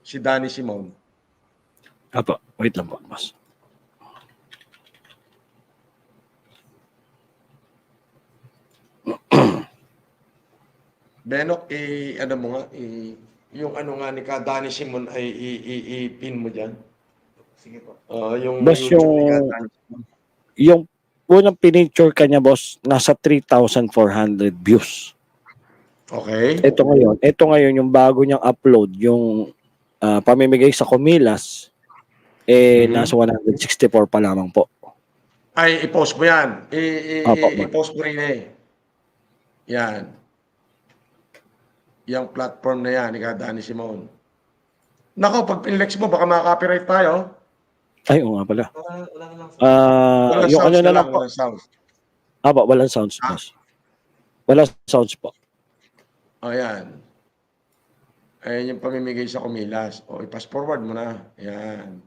Si Danny Simon. Apo, wait lang po, boss. Benok, ano mo nga, yung ano nga ni Danny Simon ay i-pin mo dyan. Sige po. Yung Boss, YouTube ni yung- Danny Simon. Yung unang pinicture ka niya, boss, nasa 3,400 views. Okay. Ito ngayon yung bago niyang upload, yung pamimigay sa Comilas, nasa 164 pa lamang po. Ay, i-post mo yan. Opo. I-post mo rin eh. Yan. Yung platform na yan, ni Danny Simon. Nako, pag pinlex mo, baka maka-copyright tayo. Ay, oo nga pala. Wala lang. Walang Yung sounds ano na na lang, lang po. walang sounds. Walang sounds, boss. Walang sounds po. Yan. Ayan yung pamimigay sa Kumilas. I-pass forward mo na. Ayan.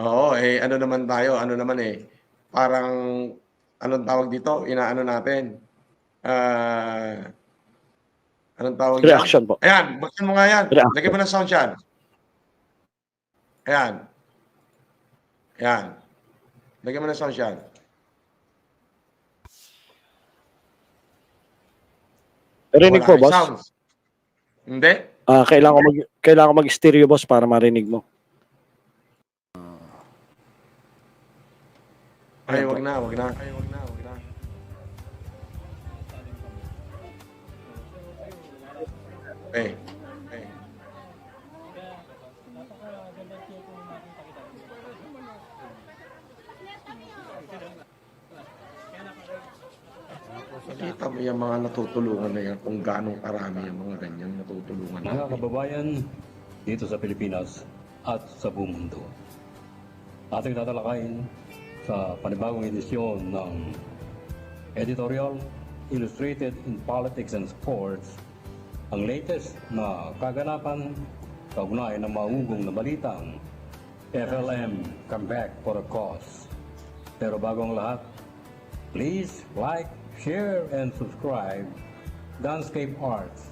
Oo, ano naman tayo? Ano naman parang, anong tawag dito? Inaano natin? Anong tawag dyan? Reaction po. Ayan, buksan mo nga yan. Reaction. Lagyan mo ng sound yan. Ayan. Lagyan mo ng sound yan. Rinig Wala po, kang boss. sounds. Hindi? Kailangan ko mag-stereo, boss, para marinig mo. Ay, wag na. Okay. Nakita mo yung mga natutulungan na yan, kung gaano karami yung mga ganyan natutulungan. Mga kababayan dito sa Pilipinas at sa buong mundo. Ating tatalakayin sa panibagong edisyon ng Editorial Illustrated in Politics and Sports ang latest na kaganapan kaugnay ng maugong na balitang FLM comeback for a cause. Pero bago ang lahat, please like, share, and subscribe Danscape Arts.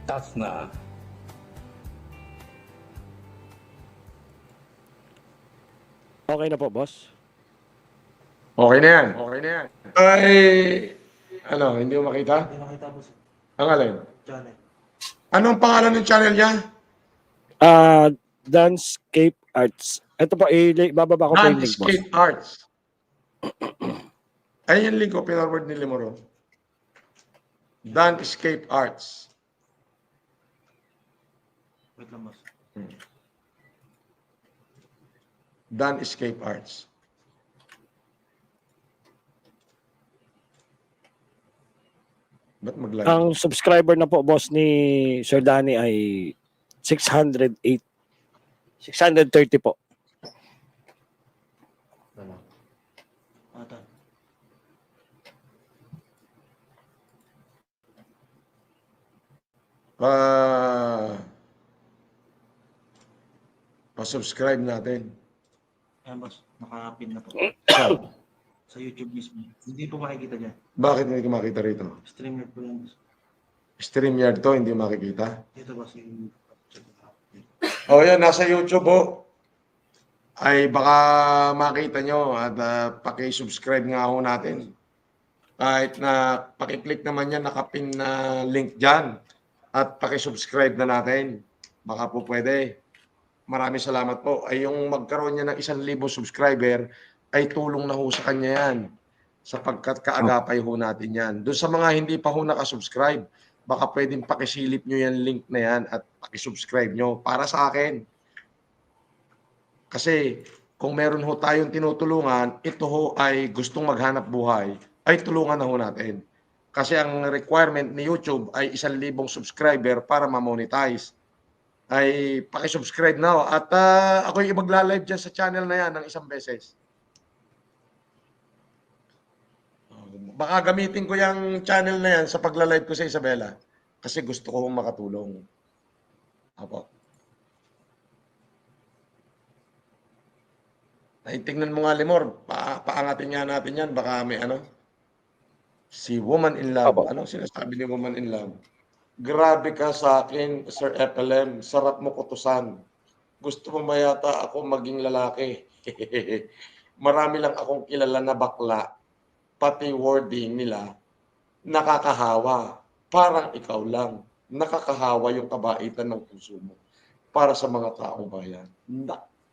That's na. Okay na po, boss. Okay na yan. Ay, hindi mo makita? Hindi makita po si Ang alin? Janet. Anong pangalan ng channel niya? Danscape Arts. Ito po, bababa ko po yung link, boss. Landscape Arts. Ay, yung link ko, pinarward ni Limoro. Landscape Arts. Wait lang, boss. Landscape Arts. Ba't mag-live? Ang subscriber na po, boss, ni Sir Danny ay 630 po. Wala. Ata. Pa-subscribe natin. Ayan, boss. Nakapin na po. Saan? Sa YouTube mismo. Hindi po makikita dyan. Bakit hindi ko makita rito? Streamer po yan, boss. StreamYard to, hindi makikita. Dito, boss. Yung... Yan, nasa YouTube ay baka makita nyo at paki-subscribe nga ho natin. Kahit na paki-click naman yan, nakapin na link dyan. At paki-subscribe na natin. Baka po pwede. Maraming salamat po. Ay yung magkaroon niya ng 1,000 subscriber, ay tulong na ho sa kanya yan. Sapagkat kaagapay ho natin yan. Doon sa mga hindi pa ho nakasubscribe, baka pwedeng pakisilip nyo yan link na yan at pakisubscribe nyo para sa akin. Kasi kung meron ho tayong tinutulungan, ito ho ay gustong maghanap buhay, ay tulungan na ho natin. Kasi ang requirement ni YouTube ay 1,000 subscriber para ma-monetize. ay paki-subscribe na ho. At ako'y magla-live dyan sa channel na yan ng isang beses. Baka gamitin ko yung channel na yan sa pagla-live ko sa Isabela. Kasi gusto ko makatulong. Apo. Ay, tingnan mo nga, Limor. Paangatin nga natin yan. Baka may ano. Si Woman in Love. Apo. Anong sinasabi ni Woman in Love? Grabe ka sa akin, Sir FLM. Sarap mo kutusan. Gusto mo ba yata ako maging lalaki? Marami lang akong kilala na bakla. Pati wording nila, nakakahawa. Parang ikaw lang. Nakakahawa yung kabaitan ng puso mo para sa mga taong bayan.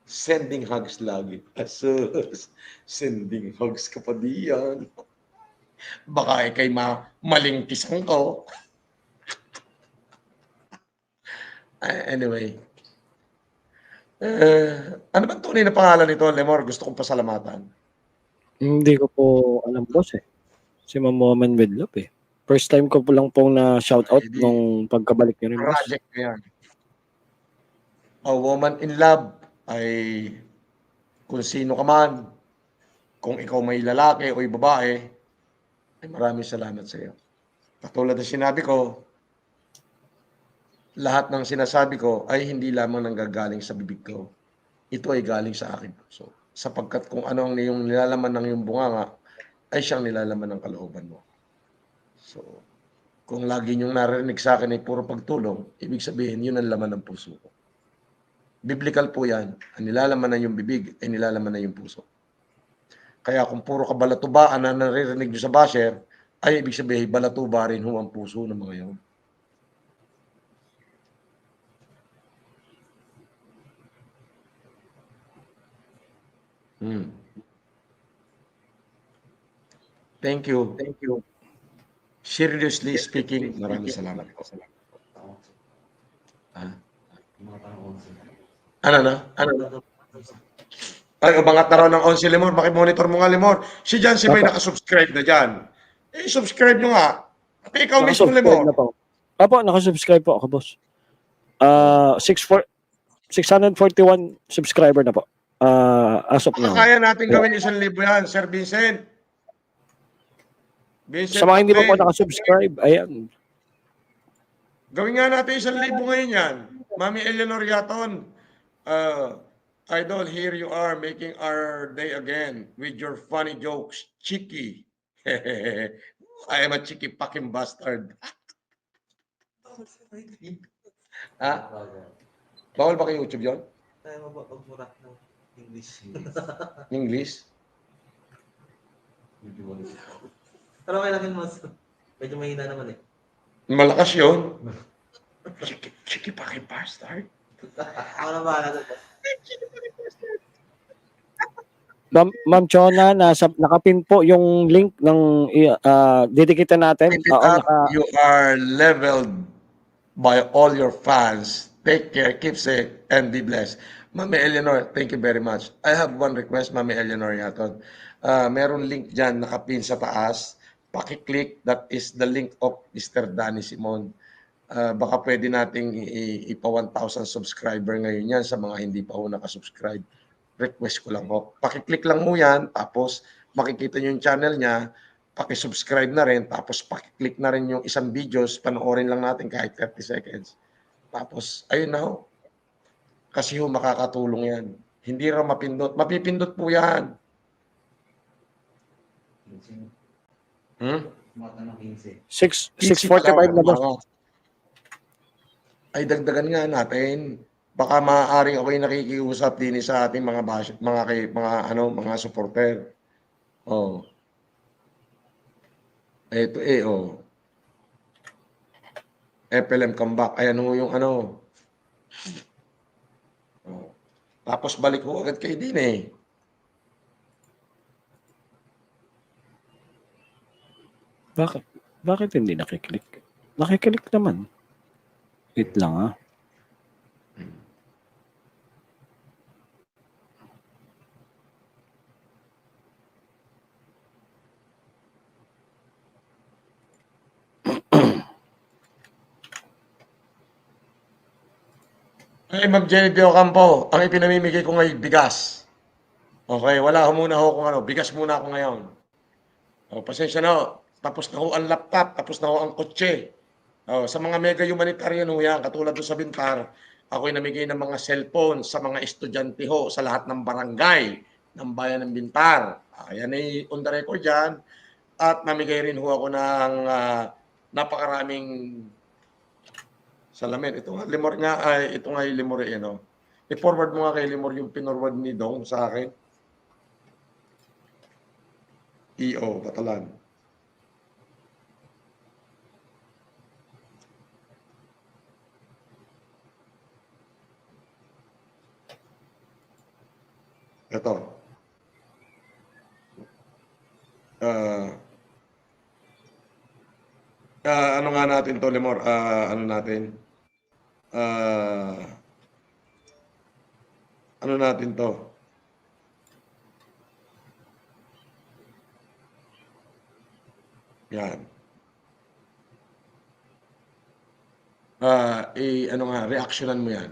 Sending hugs lagi. Asus, sending hugs ka pa diyan. Baka ikay malingkisan ko. Anyway. Ano bang tunay na pangalan nito, Lemor? Gusto kong pasalamatan. Hindi ko po alam, boss eh. Si Ma'am Woman with Love eh. First time ko po lang pong na-shoutout Hindi. nung pagkabalik niyo rin, boss. Project na yan. A Woman in Love ay kung sino ka man, kung ikaw may lalaki o babae, ay maraming salamat sa iyo. Katulad ng sinabi ko, lahat ng sinasabi ko ay hindi lamang nanggagaling sa bibig ko. Ito ay galing sa akin puso. Sapagkat kung ano ang iyong nilalaman ng iyong bunganga, ay siyang nilalaman ng kalooban mo. So, kung lagi niyong narinig sa akin ay puro pagtulong, ibig sabihin, yun ang laman ng puso ko. Biblical po yan. Ang nilalaman ng iyong bibig ay nilalaman ng iyong puso. Kaya kung puro kabalatubaan na naririnig niyo sa basher, ay ibig sabihin, balatuba rin ho ang puso ng mga yun. Thank you. Thank you. Seriously speaking, maraming salamat po. Ano na? Ano na? Ay, umangat na raw ng 11, Limor. Monitor mo nga, Limor. Si Jan, si may Apo. nakasubscribe na dyan. Eh, subscribe nyo nga. Pati ikaw mismo, Nakasubscribe Limor. na po. Apo, nakasubscribe po ako, boss. 641 subscriber na po. As of now. Kaya natin gawin 1,000 yan, Sir Vincent. Vincent, Sa mga hindi pa po Maclean. nakasubscribe, ayan. Gawin nga natin 1,000 ngayon yan. Mami Eleanor Yaton. Idol, here you are making our day again with your funny jokes. Cheeky. I am a cheeky fucking bastard. Ha? Bawal ba kay YouTube yun? Tayo magbura ng English. English? Pero okay lang yun, mas. Medyo mahina naman eh. Malakas yun. Cheeky fucking bastard. Ako na bahala doon. Ma'am Chona, nakapin po yung link ng dedicated natin. Keep it up. You are leveled by all your fans. Take care, keep safe, and be blessed. Mami Eleanor, thank you very much. I have one request, Mami Eleanor Yaton. Meron link dyan, nakapin sa taas. Paki-click, that is the link of Mr. Danny Simon. Baka pwede nating ipa 1,000 subscriber ngayon yan sa mga hindi pa ho nakasubscribe. Request ko lang ho. Paki-click lang mo yan, tapos makikita nyo yung channel niya, paki-subscribe na rin, tapos paki-click na rin yung isang videos, panoorin lang natin kahit 30 seconds. Tapos, ayun na ho. Kasi ho, makakatulong yan. Hindi raw mapindot. Mapipindot po yan. 6:45 na boss. Ay dagdagan nga natin. Baka maaaring ako'y nakikiusap din sa ating mga supporter. Oh. Ito oh. FLM comeback. Ayan ho yung ano. Oh. Tapos balik ho agad kay din eh. Bakit hindi nakiklik? Nakiklik naman. Wait lang Ay, Ma'am Jenny De Ocampo, ang ipinamimigay ko ngayon, bigas. Okay, wala ho muna ho kung ano, bigas muna ako ngayon. O, pasensya na ho. Tapos na ho ang laptop, tapos na ho ang kotse. O, sa mga mega humanitarian ho yan, katulad doon sa Bintar, ako'y namigay ng mga cellphone sa mga estudyante ho sa lahat ng barangay ng bayan ng Bintar. Ayan ay on the record yan. At namigay rin ho ako ng napakaraming salamin. Ito nga, Limor nga, ay, ito nga yung Limor, ano. I-forward mo nga kay Limor yung pinorward ni Dong sa akin. EO, Batalan. Ito. Ano nga natin to, Limor? Ano natin? Ano natin to? Yan. Ano nga, reactionan mo yan.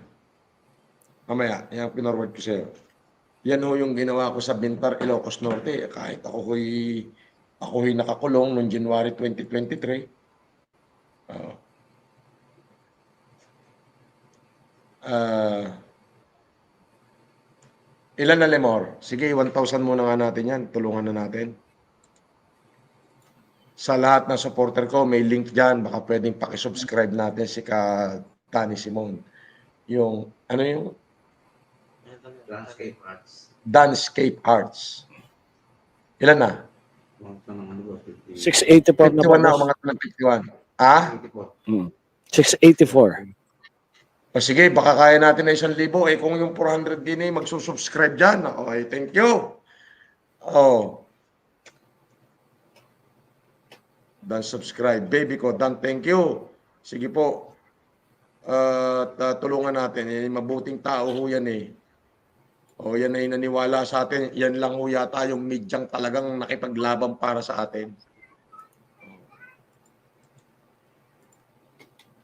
Mamaya, yan pinorward ko sa'yo. Yan ho yung ginawa ko sa Bintar, Ilocos Norte. Kahit ako'y nakakulong noong January 2023. Ilan na, Lemor? Sige, 1,000 muna nga natin yan. Tulungan na natin. Sa lahat ng supporter ko, may link dyan. Baka pwedeng pakisubscribe natin si Danny Simon. Yung, ano yung? Landscape arts. Danscape Arts. Ilan na? 684 na 51 po, na, boss. mga 51. Ah? 684. O sige, baka kaya natin na 1,000. Eh kung yung 400 din eh, magsusubscribe dyan. Okay, thank you. Oh. Dan subscribe. Baby ko, Dan, thank you. Sige po. Tulungan natin. Mabuting tao ho yan eh. O yan ay naniwala sa atin. Yan lang ho yata yung medyang talagang nakipaglaban para sa atin.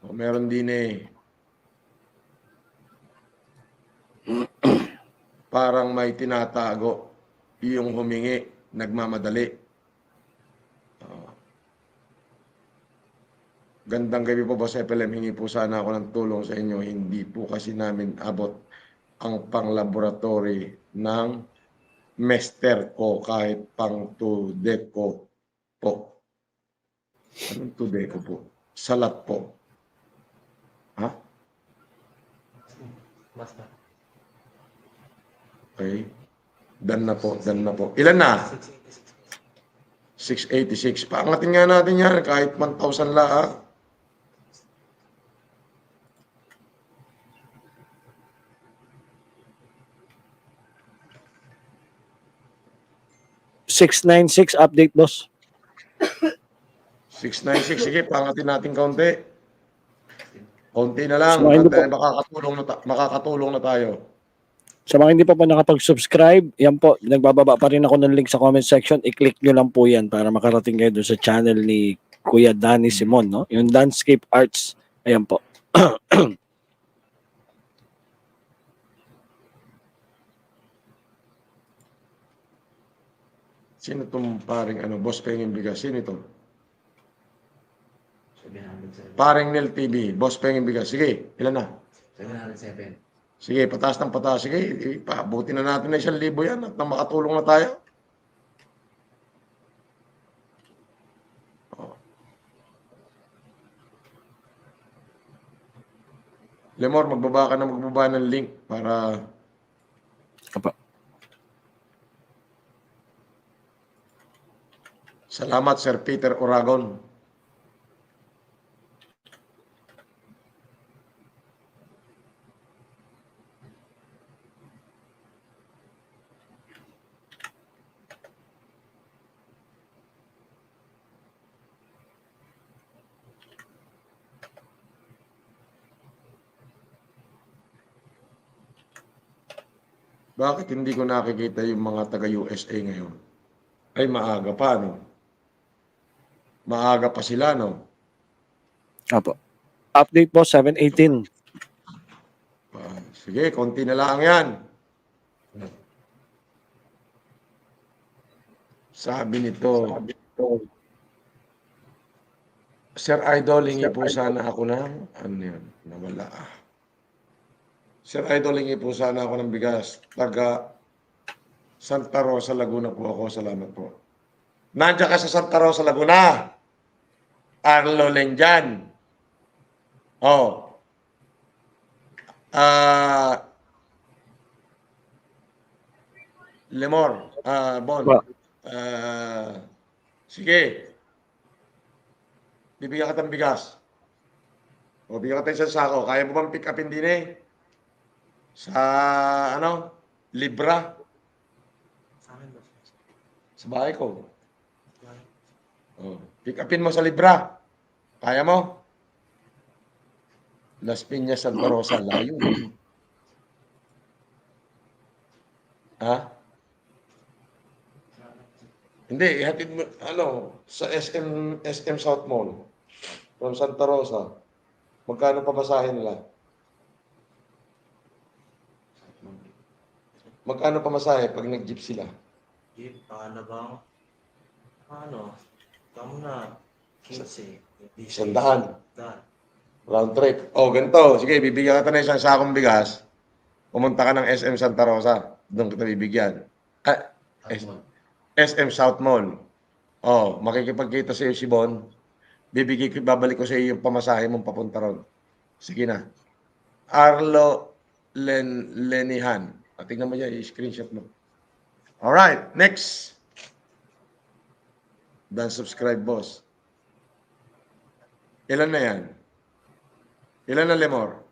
O, meron din eh. Parang may tinatago. Yung humingi, nagmamadali. Gandang gabi po, Boss FLM. Hingi po sana ako ng tulong sa inyo. Hindi po kasi namin abot ang pang-laboratory ng master ko kahit pang-2DECO po. Anong 2DECO po? Salat po. Ha? Basta. Okay. Dan na po, dan na po. Ilan na? 686. Paangatin nga natin yan kahit 1,000 lang. 696 update, boss. 696. Sige, pangatin natin kaunti. Kaunti na lang. So, hindi po. Makakatulong na tayo. Sa mga hindi pa po nakapag-subscribe, yan po, nagbababa pa rin ako ng link sa comment section. I-click nyo lang po yan para makarating kayo doon sa channel ni Kuya Danny Simon, no? Yung Landscape Arts. Ayan po. Sino itong paring Boss Penging Bigas? Sino ito? 707. Paring Nel TV, Boss Penging Bigas. Sige, ilan na? 707. Sige, pataas ng pataas. Sige, pabuti na natin na 1,000 yan at na makatulong na tayo. Oh. Lemor, magbaba ng link para... Apa. Salamat, Sir Peter Oragon. Bakit hindi ko nakikita yung mga taga-USA ngayon? Ay, maaga pa, no? Maaga pa sila, no? Apo. Update po, 718. Sige, konti na lang yan. Sabi nito, Sir Idol, hingi po sana ako ng, ano yun, nawala. Sir Idol, hingi po sana ako ng bigas. Taga Santa Rosa, Laguna po ako. Salamat po. Nandiyan ka sa Santa Rosa, Laguna. Arlo Lenjan. Oh. Lemor. Bon. Sige. Bibigyan ka ng bigas. O, bigyan ka tayo sa sako. Kaya mo bang pick upin din eh? Sa, ano? Libra. Sa akin, boss. Sa bahay ko. O, pick upin mo sa Libra. Kaya mo? Las Piñas, Santa Rosa. Layo. Ha? Hindi, ihatid mo, ano, sa SM South Mall. From Santa Rosa. Magkano pamasahe nila? Magkano pamasahe pag nag-jeep sila? Jeep, paano bang? Ano? Tama na. 15. 100. Dahil. Round trip. O, ganito. Sige, bibigyan ka na isang sakong bigas. Pumunta ka ng SM Santa Rosa. Doon kita bibigyan. SM South Mall. O, makikipagkita sa iyo si Bon. Babalik ko sa iyo yung pamasahe mong papunta ron. Sige na. Arlo Lenihan. Tingnan mo yan, i-screenshot mo. Alright, next. Dan subscribe, boss. Ilan na yan? Ilan na, Lemor?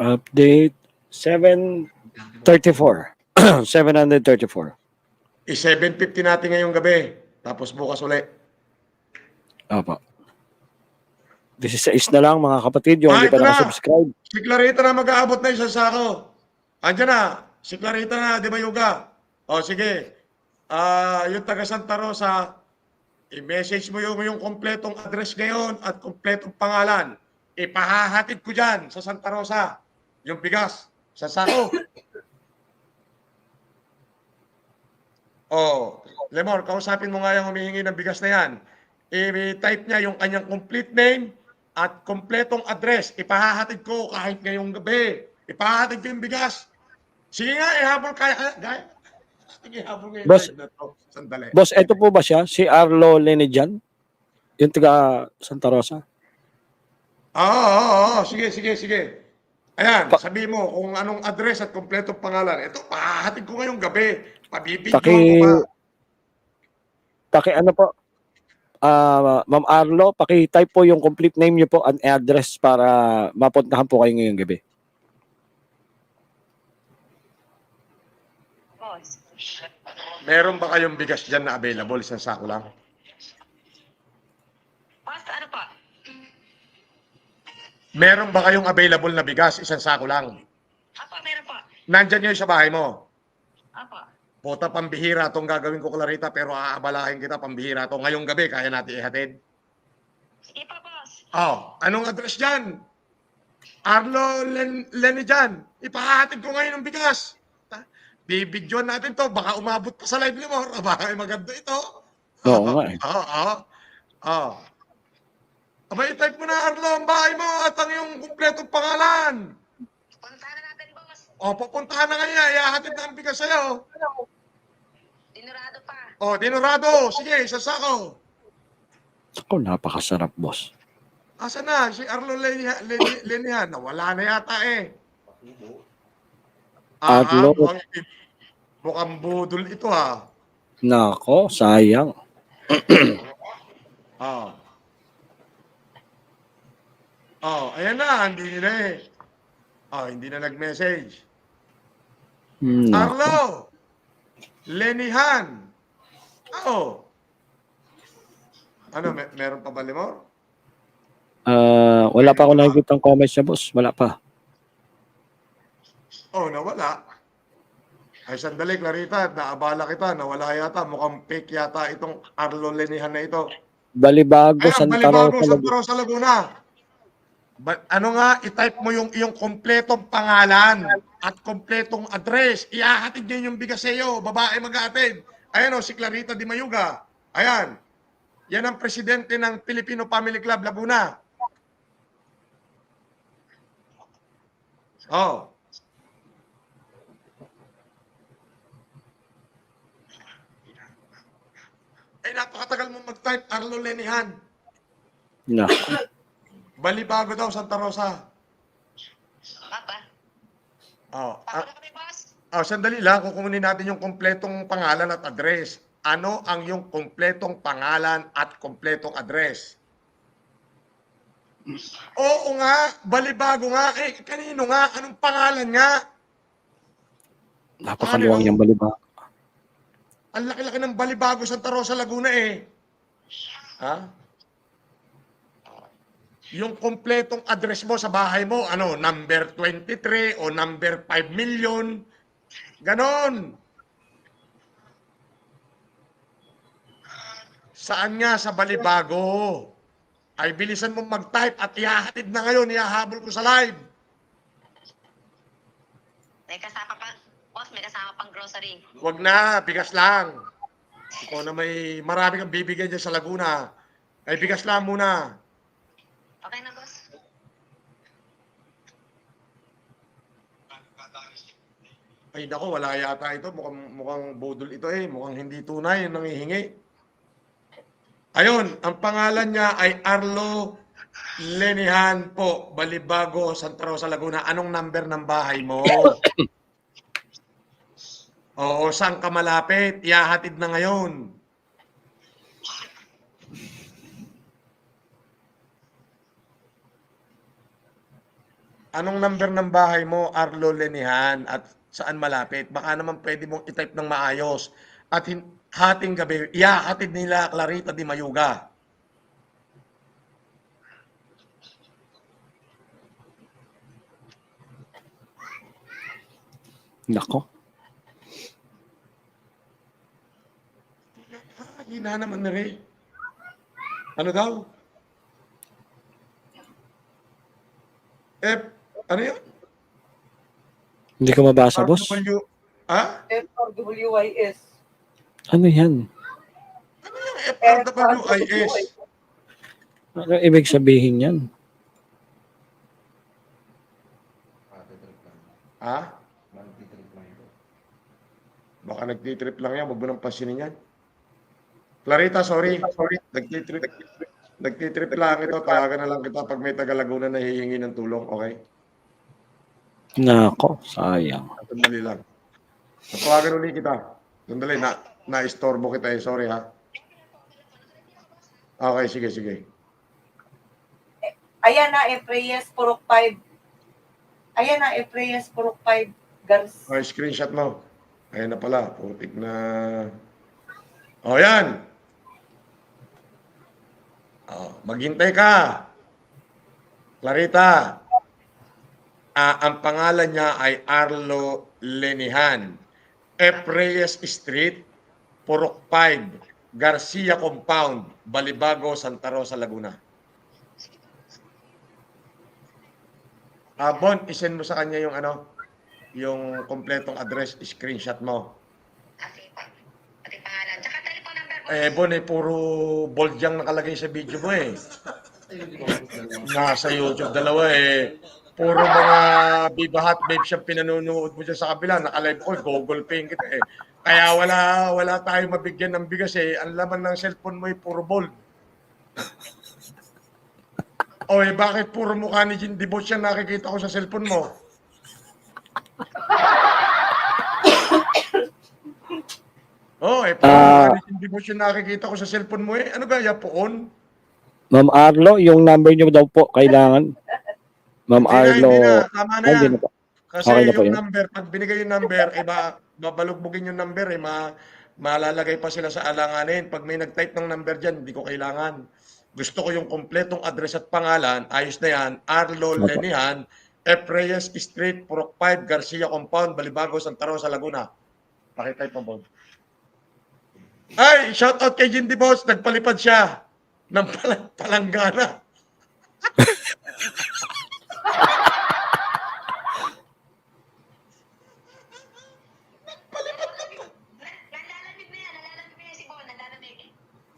Update 734. 734. I-750 natin ngayong gabi. Tapos bukas ulit. Opo. 16 na lang mga kapatid, yung hindi ito pa na. nakasubscribe. Si Clarita na mag-aabot na isang sako. Andiyan na. Si Clarita na, di ba Yuga? O sige. Yung taga Santa Rosa, i-message mo yung kompletong address ngayon at kompletong pangalan. Ipahahatid ko dyan sa Santa Rosa. Yung bigas sa sako. Lemor, kausapin mo nga yung humihingi ng bigas na yan. I-type niya yung kanyang complete name at kompletong address. Ipahahatid ko kahit ngayong gabi. Ipahahatid ko yung bigas. Sige nga, ihabol kaya. Sige, ihabol ngayon. Boss, na to. Sandali. Boss, eto po ba siya? Si Arlo Lenijan? Yung taga Santa Rosa? Oo. Sige. Ayan, sabi mo kung anong address at kompletong pangalan. Ito, pahahatid ko ngayong gabi. Pabibidyo ko pa. Ano po? Ma'am Arlo, paki-type po yung complete name niyo po and address para mapuntahan po kayo ngayong gabi. Boss. Meron ba kayong bigas dyan na available? Isang sako lang. Boss, ano pa? Meron ba kayong available na bigas? Isang sako lang. Apa, meron pa. Nandyan yun sa bahay mo. Apa. Puta, pambihira itong gagawin ko, Clarita, pero aabalahin kita, pambihira ito. Ngayong gabi, kaya natin ihatid. Sige pa, boss. Anong address dyan? Arlo Lenny dyan. Ipahatid ko ngayon ng bigas. Bibidyoan natin to. Baka umabot pa sa live ni Mor. Baka maganda ito. Oo nga eh. Abay, type mo na, Arlo, ang bahay mo at ang iyong kumpletong pangalan. Puntahan na natin, boss. Pupuntahan na ngayon. Ihahatid na ang bigas sa'yo. Dinurado pa. Dinurado. Sige, sasako. Ako, napakasarap, boss. Asa na? Si Arlo Lenihan. Nawala na yata eh. Arlo. Mukhang budol ito ha. Nako, sayang. Ayan na. Hindi na eh. Hindi na nag-message. Nako. Arlo. Lenihan. Ano, meron pa ba, Lemor? Wala pa ako nakikita ng comments niya, boss. Wala pa. Nawala. Ay, sandali, Clarita. Naabala kita. Nawala yata. Mukhang fake yata itong Arlo Lenihan na ito. Balibago, Ayan, Santa Balibago, Rosa. Santa Rosa, Laguna. Ano nga, i-type mo yung iyong kompletong pangalan at kompletong address. Ihahatid niyo yung bigas sa iyo. Babae mag-aatid. Ayan o, si Clarita Di Mayuga. Ayan. Yan ang presidente ng Filipino Family Club Laguna. Oh. Napakatagal mo mag-type, Arlo Lenihan. Nako. Balibago daw, Santa Rosa. Papa. Oh, Papa na kami, boss. sandali lang, kukunin natin yung kompletong pangalan at address. Ano ang yung kompletong pangalan at kompletong address? Oo nga, balibago nga. Kanino nga? Anong pangalan nga? Napakaluwang yung baliba. Ang laki-laki ng Balibago, Santa Rosa, Laguna eh. Ha? Yung kompletong address mo sa bahay mo, ano, number 23 o number 5 million. Ganon. Saan nga sa Balibago? Ay bilisan mo mag-type at ihahatid na ngayon, ihahabol ko sa live. May kasama pa. Boss, may kasama pang grocery. Huwag na, bigas lang. Ikaw na may marami kang bibigyan dyan sa Laguna. Ay, bigas lang muna. Okay na, boss. Ay, nako, wala yata ito. Mukhang bodol ito eh. Mukhang hindi tunay yung nangihingi. Ayun, ang pangalan niya ay Arlo Lenihan po, Balibago, Santa Rosa, Laguna. Anong number ng bahay mo? Oo, saan ka malapit? Ihahatid na ngayon. Anong number ng bahay mo, Arlo Lenihan, at saan malapit? Baka naman pwede mong i-type ng maayos. At hating gabi, ihahatid nila Clarita Di Mayuga. Nako. Hina naman na rin. Ano daw? Ano yun? Hindi ko mabasa, boss. RW, ha? FRWYS. Ano yan? Ano yung FRWIS? Ano ibig sabihin yan? Ha? Baka nagtitrip lang yan. Huwag mo nang pansinin yan. Clarita, sorry. Nagtitrip lang ito. Tawagan na lang kita pag may taga-Laguna na hihingi ng tulong. Okay? Nako, sayang. Sandali lang. Tawagan ulit kita. Sandali, na-istorbo kita eh. Sorry ha. Okay, sige. Ayan na, Efreyes, Purok 5. Ayan na, Efreyes, Purok 5. Gars. Okay, screenshot mo. Ayan na pala. Putik na. O, yan. Maghintay ka. Clarita. Ang pangalan niya ay Arlo Lenihan. Efreyes Street, Purok 5, Garcia Compound, Balibago, Santa Rosa, Laguna. Bon, isend mo sa kanya yung yung kompletong address, screenshot mo. Okay, pati pangalan. Tsaka telephone number, boss. Bon, puro bold yung nakalagay sa video mo eh. Nasa YouTube, dalawa eh. Puro mga bibahat, babe siyang pinanunood mo dyan sa kabila. Nakalive ko, Google Pay kita eh. Kaya wala tayong mabigyan ng bigas eh. Ang laman ng cellphone mo ay puro bold. Bakit puro mukha ni Jindy Boss yan nakikita ko sa cellphone mo? Puro mukha ni Jindy Boss yan nakikita ko sa cellphone mo eh. Ano kaya poon? Ma'am Arlo, yung number niyo daw po kailangan. Ma'am Arlo. Hindi na, tama na yan. Kasi Okay na po yung yun. number, pag binigay yung number, babalugbugin yung number malalagay pa sila sa alanganin. Pag may nag-type ng number dyan, hindi ko kailangan. Gusto ko yung kompletong address at pangalan, ayos na yan, Arlo Opo. Lenihan, Efreyes Street, Purok 5, Garcia Compound, Balibago, Santa Rosa, Laguna. Pakitype mo, Bob. Ay, shout out kay Jindy Boss, nagpalipad siya ng palanggana.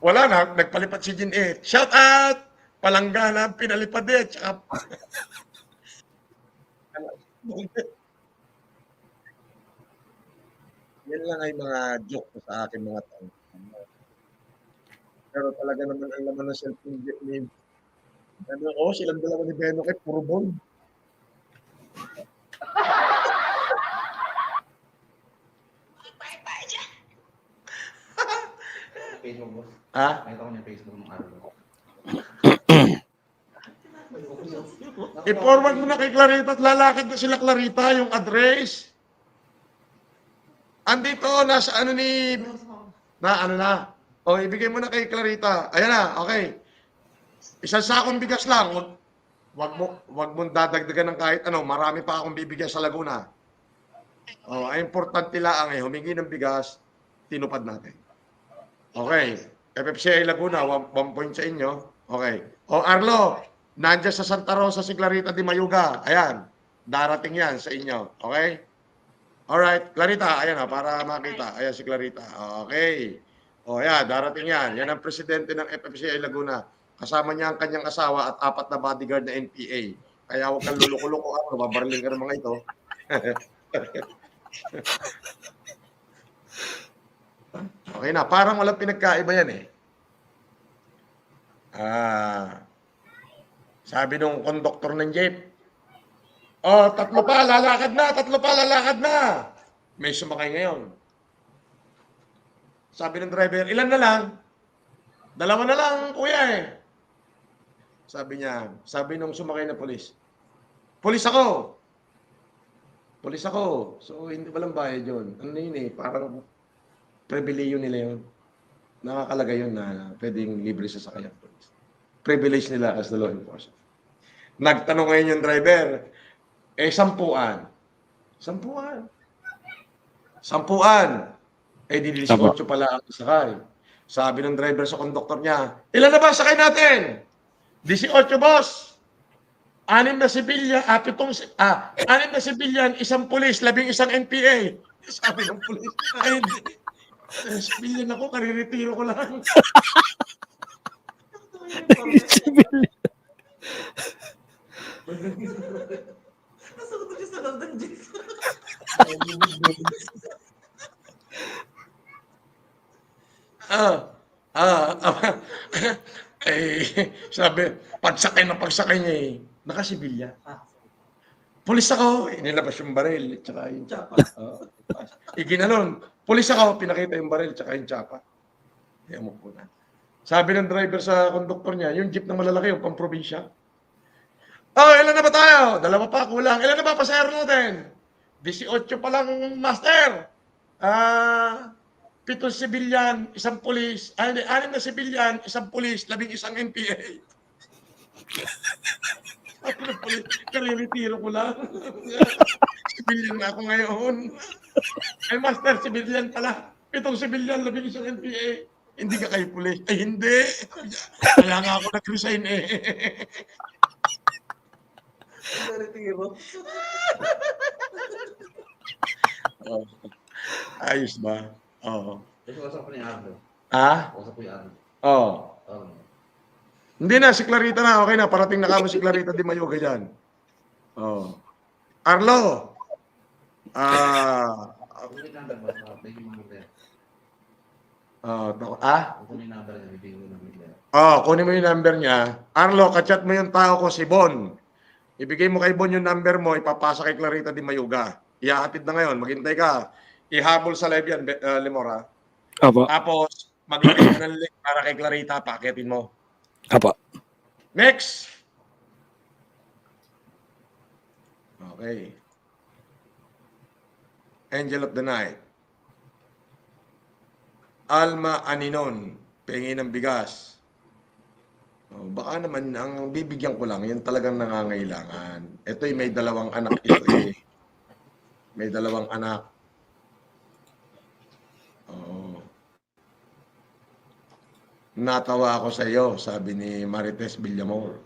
Wala na, nagpalipad si Jin eh. Shout out! Palanggana, pinalipad eh. Tsaka... Yan lang ay mga joke ko sa akin mga tao. Pero talaga naman ang laman ng cellphone ni ano, silang dalawa ni Beno kay puro ball. Bye-bye dyan. Facebook, boss. Ha? Nakita ko niya Facebook ng araw. I-forward mo na kay Clarita at lalakad na sila Clarita yung address. Andito, nasa ano ni... Na, ano na? O, ibigay mo na kay Clarita. Ayan na, okay. Isang sakong bigas lang. Wag mo dadagdagan ng kahit ano. Marami pa akong bibigyan sa Laguna. O, ang importante lang ay humingi ng bigas, tinupad natin. Okay. FFCI Laguna, 1 point sa inyo. Okay. O, Arlo, nandiyan sa Santa Rosa si Clarita Di Mayuga. Ayan. Darating yan sa inyo. Okay? Alright. Clarita, ayan na, para makita. Ayan si Clarita. Okay. O, ayan, darating yan. Yan ang presidente ng FFCI Laguna. Kasama niya ang kanyang asawa at 4 na bodyguard na NPA. Kaya huwag kang luluko-luko. Babarling ka ng mga ito. Okay na, parang walang pinagkaiba yan eh. Sabi nung konduktor ng jeep, oh, 3 pa, lalakad na, 3 pa, lalakad na. May sumakay ngayon. Sabi ng driver, ilan na lang? 2 na lang, kuya eh. Sabi niya, sabi nung sumakay na polis, polis ako. Polis ako. So, hindi walang bayad yun. Ano yun eh, parang pribileyo nila yun. Nakakalagay yun na pwedeng libre sa sakyan. Privilege nila as the law enforcement. Nagtanong ngayon yung driver, 10. 10. Di 18 pala ang sakay. Sabi ng driver sa konduktor niya, ilan na ba sakay natin? 18, boss. 6 na sibilyan, 6 na sibilyan, 1 pulis, 11 NPA. Sabi ng pulis, ay hindi. Sibilyan ako, kariretiro ko lang. Nasunod siya sa loob ng jeep. Sabi, pagsakay niya eh, nakasibilya. Pulis ako, inilabas yung baril, tsaka yung tsapa. Iginanon, pulis ako, pinakita yung baril, tsaka yung tsapa. Kaya mo po na. Sabi ng driver sa konduktor niya, yung jeep na malalaki, yung pang-probinsya. Oh, ilan na ba tayo? 2 pa, kulang. Ilan na ba pasahero natin? 18 pa lang, master. 7 sibilyan, 1 pulis. 6 na sibilyan, 1 pulis, 11 NPA. Kariretiro ko lang. Sibilyan na ako ngayon. Ay, master, sibilyan pala. 7 sibilyan, 11 NPA. Hindi ka kayo pulis. Ay, hindi. Kaya nga ako nag-resign eh. Retiro. Oh. Ayos ba? Oo. Kasi usap ko ni Ardo. Ha? Usap ko yung Ardo. Oo. Hindi na, si Clarita na. Okay na, parating na kamo si Clarita Di Mayuga dyan. Oh. Arlo! Kunin number ba? Bigyan mo number. Kunin number niya, bigyan mo number. Kunin mo yung number niya. Arlo, kachat mo yung tao ko, si Bon. Ibigay mo kay Bon yung number mo, ipapasa kay Clarita Di Mayuga. Ihahatid na ngayon, maghintay ka. Ihabol sa live yan, Lemora. Apo. Tapos, maglagay ka ng link para kay Clarita, paketin mo. Apo. Next! Okay. Angel of the Night. Alma Aninon, pengi ng bigas. Baka naman, ang bibigyan ko lang, yun talagang nangangailangan. Ito'y may 2 anak ito eh. May 2 anak. Natawa ako sa iyo, sabi ni Marites Villamor.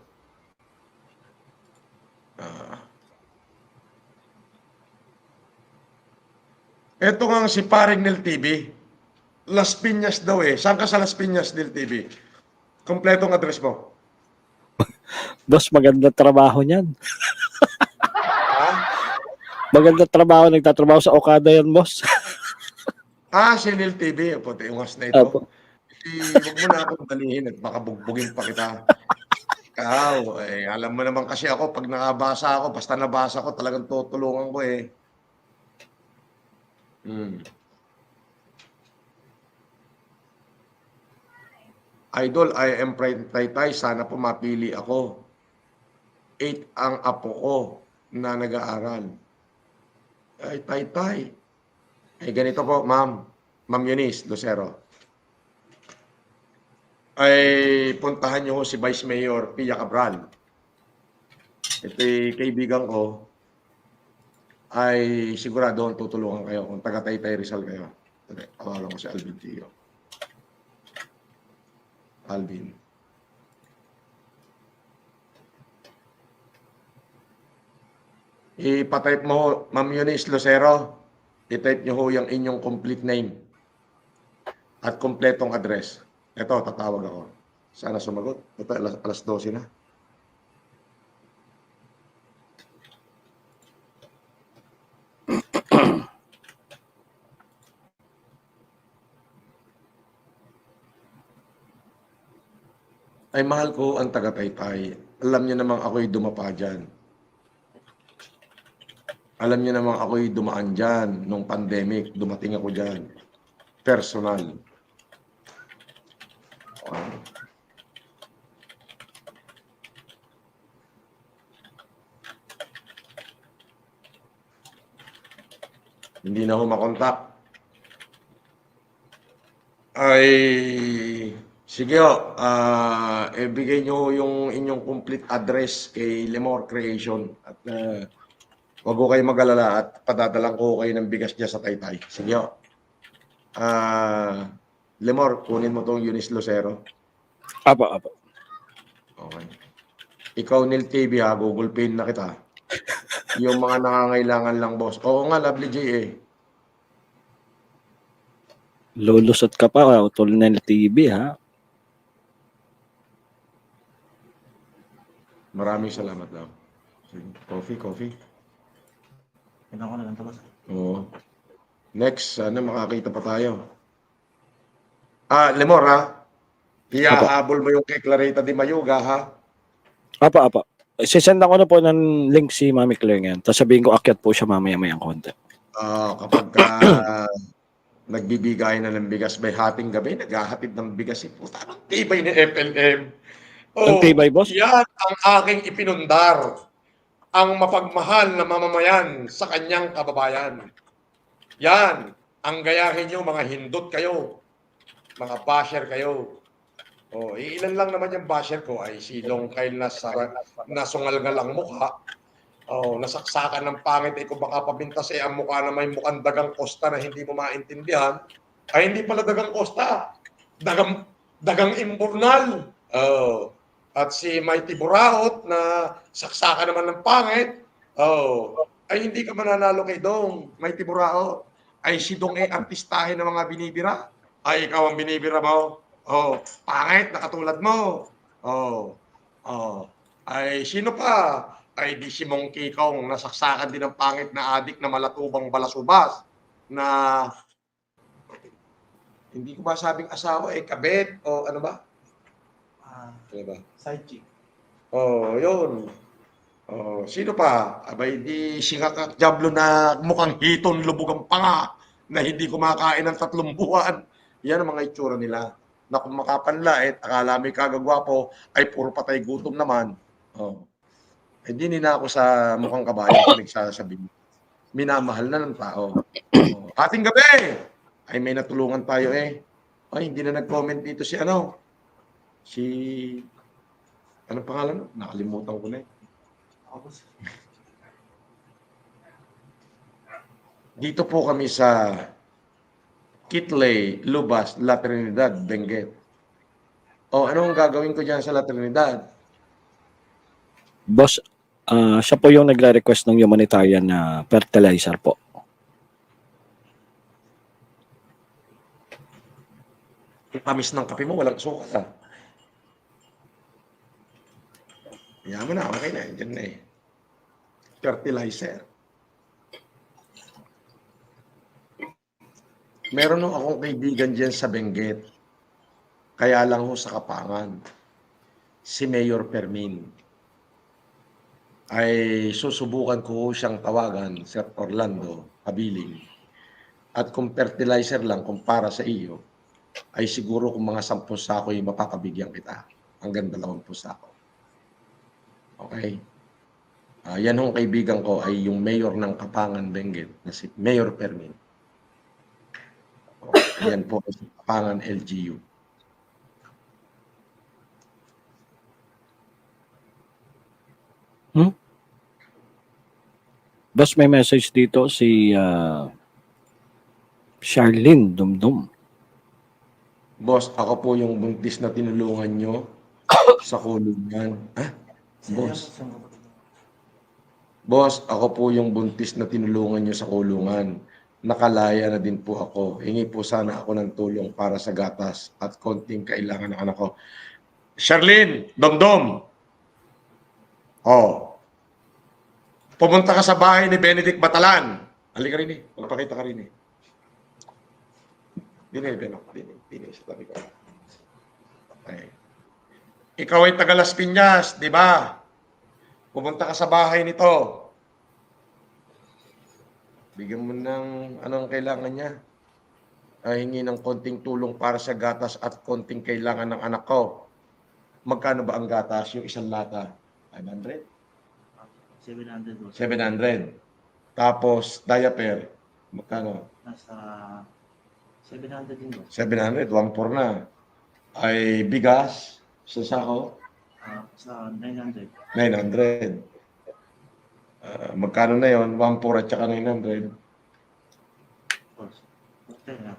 Ito nga si Paring Nel TV. Las Piñas daw eh. Saan ka sa Las Piñas, Del TV? Kompletong address mo. Boss, maganda trabaho niyan. Ha? Maganda trabaho, nagtatrabaho sa Okada yan, boss. Si Del TV. Puti, ungas na Apo. ito. Huwag mo na akong dalihin at baka bugbugin pa kita. Ikaw, alam mo naman kasi ako, pag nakabasa ako, basta nabasa ko, talagang tutulungan ko eh. Idol, I am Taytay. Sana po mapili ako. 8 ang apo ko na nag-aaral. Ay, Taytay. Ganito po, ma'am. Ma'am Eunice Lucero. Ay, puntahan niyo si Vice Mayor Pia Cabral. Ito'y kaibigan ko. Ay, sigurado tutulungan kayo kung taga Taytay Rizal kayo. Tawagan ko si Alvin Tio. Alvin. Ipatype mo, Ma'am Eunice Lucero. I-type niyo ho yung inyong complete name at kompletong address. Ito, tatawag ako. Sana sumagot. Ito, alas 12 na. Ay, mahal ko ang taga-Taytay. Alam niyo namang ako'y dumapa dyan. Alam niyo namang ako'y dumaan dyan nung pandemic. Dumating ako dyan. Personal. Hindi na ako makontak. Ay, sige ho, ibigay nyo yung inyong complete address kay Lemor Creation at wag ko kayo mag-alala at padadalang ko kayo ng bigas niya sa Taytay. Sige ho. Lemor, kunin mo tong Eunice Lucero. Apo, apo. Okay. Ikaw, Nil TV ha, Google Pay na kita. Yung mga nangangailangan lang, boss. Oo nga, Lovely J eh. Lulusot ka pa, utol na TV, ha? Maraming salamat daw. Coffee. Kailangan ko na lang ito, boss. Oo. Next, sana makakita pa tayo. Lemor ha? Iahabol mo yung kay Clarita Di Mayuga ha? Apo. Sisend ako na po ng link si Mami Claire ngayon. Tapos sabihin ko, akyat po siya mamaya-mayang konti. Kapag nagbibigay na ng bigas by hating gabi, naghahatid ng bigas si puta. Ang tibay ni FLM. Ang tibay, boss? Yan ang aking ipinundar. Ang mapagmahal na mamamayan sa kanyang kababayan. Yan ang gayahin nyo, mga hindot kayo. Mga basher kayo. Ilan lang naman yung basher ko ay si Long Kyle na sungalgal ang mukha. Nasaksakan ng pangit ay kung baka pabintas ang mukha na may mukhang dagang kosta na hindi mo maintindihan. Ay hindi pala dagang kosta. Dagang imburnal. At si Mighty Buraot na saksakan naman ng pangit. Ay hindi ka mananalo kay Dong. Mighty Buraot. Ay si Dong artistahin ng mga binibira. Ay ikaw ang binibira mo. Pangit na katulad mo. Ay sino pa? Ay di si Monkey Kong nasaksakan din ng pangit na adik na malatubang balasubas na hindi ko ba sabing asawa kabet o ano ba? Ano ba? Side chick. Yun. Sino pa? Abay di singakak jablo na mukhang hiton lubog ang panga na hindi kumakain ng 3 buwan. Yan ang mga itsura nila. Na kung makapanlait, akala may kagagwapo, ay puro patay gutom naman. Hindi na ako sa mukhang kabayan ko nagsasabihin. Minamahal na ng tao. Ating gabi! Ay may natulungan tayo eh. Ay hindi na nag-comment dito si ano. Anong pangalan? Nakalimutan ko na eh. Dito po kami sa Kitley, Lubas, La Trinidad, Benguet. Anong gagawin ko dyan sa La Trinidad? Boss, siya po yung nagre-request ng humanitarian na fertilizer po. Yung tamis ng kape mo, walang suka. Kaya mo na, okay na. Diyan na eh. Fertilizer. Meron nung akong kaibigan dyan sa Benguet. Kaya lang ho sa Kapangan. Si Mayor Fermin. Ay susubukan ko ho siyang tawagan, Sir Orlando Abiling. At kung fertilizer lang, kung para sa iyo, ay siguro kung mga 10 sako ay mapapabigyan kita. Hanggang 20 sako. Okay? Yan hong kaibigan ko ay yung mayor ng Kapangan, Benguet, na si Mayor Fermin. Yan po sa Kapangan LGU. Boss, may message dito si Charlene Dumdum. Boss, ako po yung buntis na tinulungan nyo sa kulungan. Boss. Boss, ako po yung buntis na tinulungan nyo sa kulungan. Nakalaya na din po ako. Hingi po sana ako ng tulong para sa gatas at konting kailangan ng anak ko. Charlene, Domdom. Oh. Pumunta ka sa bahay ni Benedict Batalan. Halika rin eh. Magpakita ka rin eh. Dini, Benok. Dini. Sa tabi ko. Okay. Ikaw ay taga Las Piñas, di ba? Pumunta ka sa bahay nito. Bigyan mo ng anong kailangan niya. Hingi ng konting tulong para sa gatas at konting kailangan ng anak ko. Magkano ba ang gatas? Yung isang lata? 500? 700. 700. Tapos, diaper. Magkano? Nasa 700 din boss. 700. 1.4 na. Ay bigas sa sako? Sa 900. 900. Magkano na yon? 1.4 at saka 900. Boss. Okay na.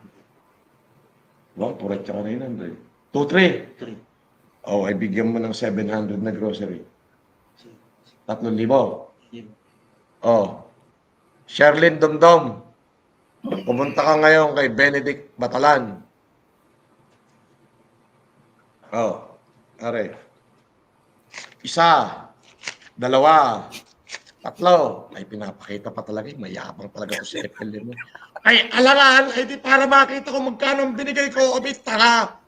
1.4 at saka 900. 2.3. 3. Oh, ay bigyan mo ng 700 na grocery. 3,000. Oh. Sherlyn Domdom. Pumunta ka ngayon kay Benedict Batalan. Oh. Are. 1, 2, 3. Ay, pinapakita pa talaga. Mayabang talaga ko si FLM. Ay, alangan. Ay, di para makita ko magkano ang binigay ko. O, tara.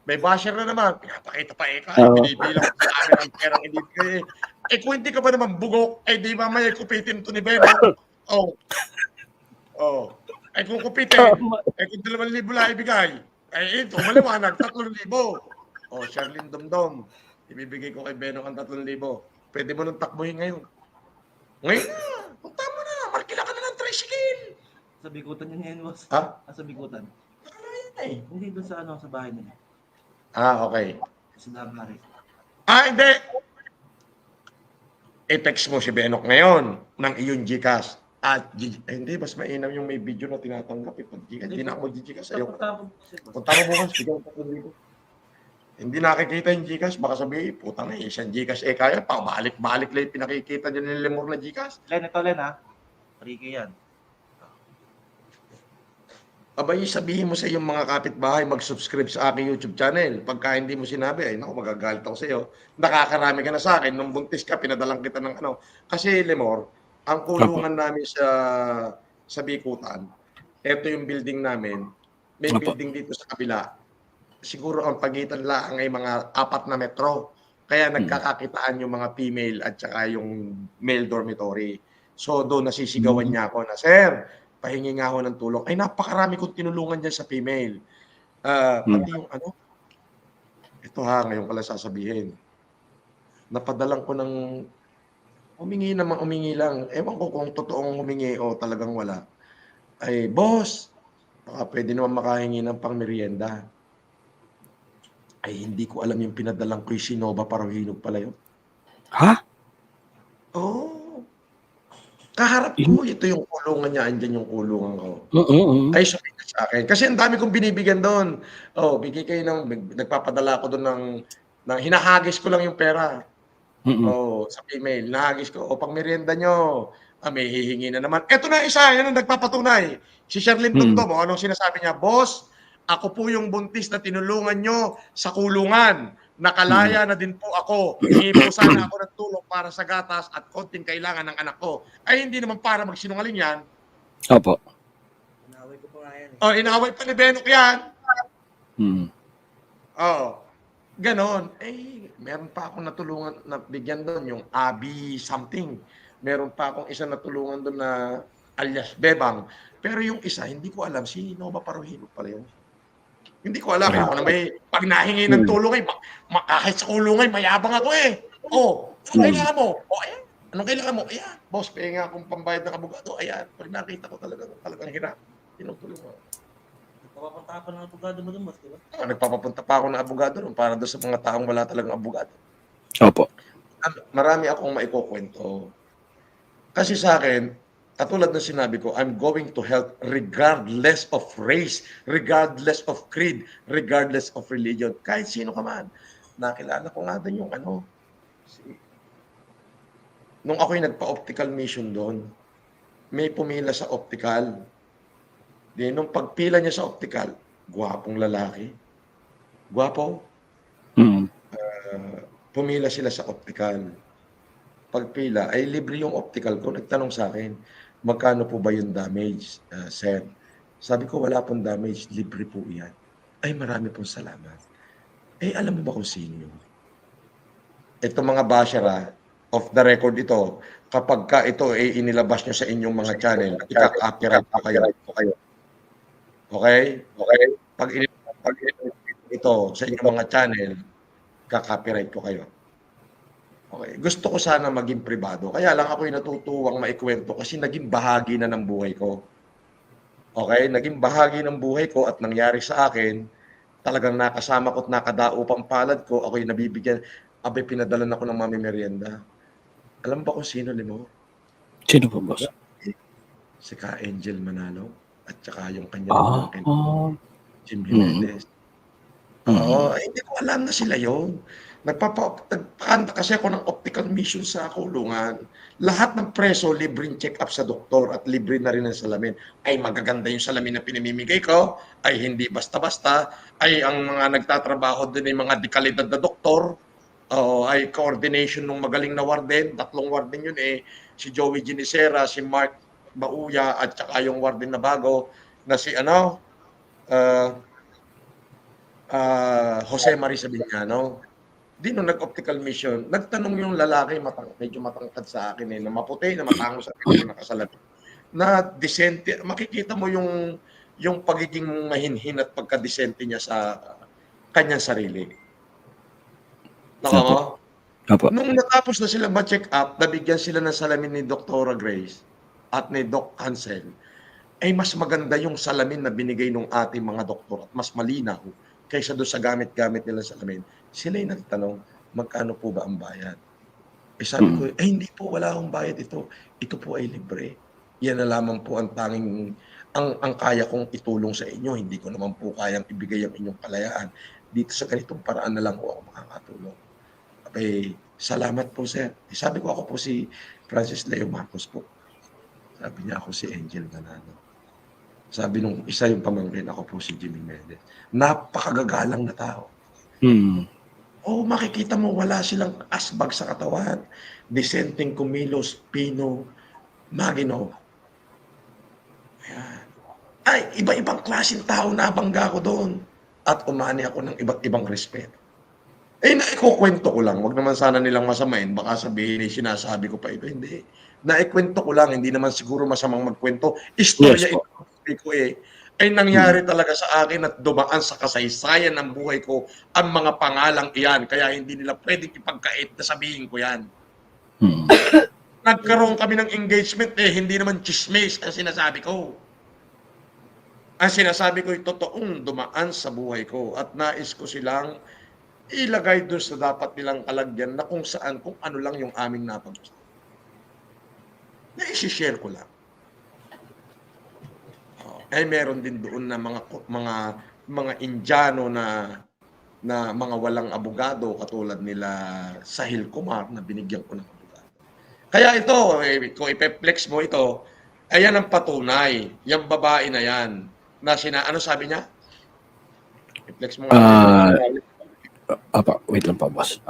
May basher na naman. Pinapakita pa eh. Binibilang ko sa amin ang perang ibibigay. Eh, kung hindi ka ba naman bugok, eh, di mamaya kupitin to ni Bebo. Oh. Oh. Eh, kung kupitin, eh, kung 2,000 lang ibigay, eh, ito, maliwanag, 3,000. Oh, Charlene Domdom. Ibibigay ko kay Beno ang 3,000. Pwede mo nang takbuhin ngayon. Ngayon na. Punta mo na. Markila ka na ng tricycle. Sa bigutan yun ngayon boss. Ha? Sa bigutan. Nakalayan na eh. Hindi doon sa sa bahay nila. Okay. Sa Damari. Hindi. I-text mo si Benok ngayon ng iyong Gcash. Hindi, mas mainam yung may video na tinatanggap. Pag Gcash, hindi na ako mag-Gcash. Punta mo bukas. Bigyan ko 3,000. Hindi nakikita yung Gcash. Baka sabihin, putang na, isang Gcash. Kaya pa, balik-balik lang yung pinakikita niya ng Lemur na Gcash. Len, ito Len ha. 3K yan. Abay, sabihin mo sa iyong mga kapitbahay, mag-subscribe sa aking YouTube channel. Pagka hindi mo sinabi, ay naku, magagalit ako sa iyo. Nakakarami ka na sa akin. Nung buntis ka, pinadalang kita ng ano. Kasi, Lemor, ang kulungan namin sa Bikutan, ito yung building namin. May building dito sa kabila. Siguro ang pagitan lang ay mga 4 na metro. Kaya nagkakakitaan yung mga female at saka yung male dormitory. So, doon nasisigawan niya ako na, Sir, pahingi nga ako ng tulong. Ay, napakarami kong tinulungan dyan sa female. Pati yung ano, ito ngayon ko lang sasabihin. Napadalang ko ng humingi lang. Ewan ko kung totoong humingi o talagang wala. Ay, boss, baka pwede naman makahingi ng pang-merienda. Ay, hindi ko alam yung pinadalang ko yung Sinova Parahinog pala yun. Ha? Oo. Kaharap ko, ito yung kulungan niya, andyan yung kulungan ko. Ay, sumikat sa akin. Kasi ang dami kong binibigyan doon. Oh, bigay kayo nagpapadala ko doon ng hinahagis ko lang yung pera. Oh, sa email, nahagis ko. O, pang merienda nyo. May hihingi na naman. Eto na isa, yan ang nagpapatunay. Si Sherlyn Tumtom, anong sinasabi niya? Boss, Ako po yung buntis na tinulungan nyo sa kulungan. Nakalaya na din po ako. Hingi po sana ako ng tulong para sa gatas at konting kailangan ng anak ko. Ay hindi naman para magsinungaling yan. Opo. Inaway ko pa nga yan eh. O, inaway pa ni Benok yan. Mm. Oo. Ganon. Meron pa akong natulungan na bigyan doon, yung Abi something. Meron pa akong isa natulungan doon na alias Bebang. Pero yung isa, hindi ko alam, si Nova Paruhilo pala yun. Hindi ko alam. Ako na may, pag nahingi ng tulong kahit sa kulong mayabang ako eh. Anong kailangan mo? Ayan. Anong kailangan mo? Ayan. Boss, pahinga akong pambayad ng abogado. Ayan. Pag nakita ko talagang hirap. Tinutulungan. Nagpapapunta ako ng abogado mo dun, boss, di ba? Nagpapapunta pa ako ng abogado doon para doon sa mga taong wala talagang abogado. Opo. Marami akong maikukwento. Kasi sa akin, katulad ng sinabi ko, I'm going to help regardless of race, regardless of creed, regardless of religion. Kahit sino ka man. Nakilala ko nga din yung nung ako'y nagpa-optical mission doon, may pumila sa optical. Nung pagpila niya sa optical, gwapong lalaki. Gwapo. Mm. Pumila sila sa optical. Pagpila, ay libre yung optical ko. Nagtanong sa akin, magkano po ba yung damage, sir? Sabi ko, wala pong damage. Libre po yan. Ay, marami pong salamat. Alam mo ba kung sino yun? Ito mga bashara, off the record ito, kapag ka ito inilabas nyo sa inyong mga channel, ika-copyright po kayo. Okay? Pag ito sa inyong mga channel, ka-copyright ko kayo. Okay. Gusto ko sana maging pribado. Kaya lang ako'y natutuwang maikwento kasi naging bahagi na ng buhay ko. Okay? Naging bahagi ng buhay ko at nangyari sa akin, talagang nakasama ko at nakadao pang palad ko, ako'y nabibigyan, pinadalan ako ng mami merienda. Alam ba kung sino, Limo? Sino po, boss? Si Ka Angel Manalo at saka yung kanyang Jim Jimenez. Hindi ko alam na sila yon. Nagpapakanta kasi ako ng optical mission sa kulungan. Lahat ng preso, libreng check-up sa doktor at libre na rin ang salamin. Ay magaganda yung salamin na pinamimigay ko. Ay hindi basta-basta. Ay ang mga nagtatrabaho din ay mga dekalidad na doktor. Ay coordination ng magaling na warden. 3 warden yun si Joey Ginicera, si Mark Bauya at saka yung warden na bago na si Jose Marie Sabiñano. Di nung nag-optical mission, nagtanong yung lalaki, medyo matangkad sa akin na maputi, na matango sa akin, na nakasalamin. Na decente, makikita mo yung pagiging mahinhin at pagka-decente niya sa kanyang sarili. Nako? Nung natapos na sila ma-check up, nabigyan sila ng salamin ni Dr. Grace at ni Doc Hansel, ay mas maganda yung salamin na binigay ng ating mga doktor at mas malinaw kaysa doon sa gamit-gamit nila salamin. Sila'y nagtanong, magkano po ba ang bayad? Sabi ko, hindi po, wala akong bayad ito. Ito po ay libre. Yan na lamang po ang tanging, ang kaya kong itulong sa inyo. Hindi ko naman po kayang ibigay ang inyong kalayaan. Dito sa ganitong paraan na lang po ako makakatulong. Salamat po, sir. Sabi ko, ako po si Francis Leo Marcos po. Sabi niya, ako si Angel Manano. Sabi nung isa yung pamangkin, ako po si Jimmy Mendez. Napakagagalang na tao. Makikita mo, wala silang asbag sa katawan. Disenteng kumilos, pino, magino. Ayan. Ay, iba-ibang klaseng tao na bangga ko doon. At umani ako ng iba't ibang respeto. Naikukwento ko lang. Wag naman sana nilang masamain. Baka sabihin sinasabi ko pa ito. Hindi. Naikwento ko lang. Hindi naman siguro masamang magkwento. Istorya ito ko ay nangyari talaga sa akin at dumaan sa kasaysayan ng buhay ko ang mga pangalang iyan. Kaya hindi nila pwedeng ipagkait na sabihin ko yan. Nagkaroon kami ng engagement hindi naman chismis ang sinasabi ko. Ang sinasabi ko ay totoong dumaan sa buhay ko at nais ko silang ilagay doon sa dapat nilang kalagyan na kung saan, kung ano lang yung aming napag-gusto. Na-share ko lang. Meron din doon na mga Indiano na mga walang abogado katulad nila Sahil Kumar na binigyan ko ng abogado. Kaya ito, kung ipeplex mo ito, ayan ang patunay. Yung babae na yan, na ano sabi niya? Flex mo nga. Wait lang pa, boss.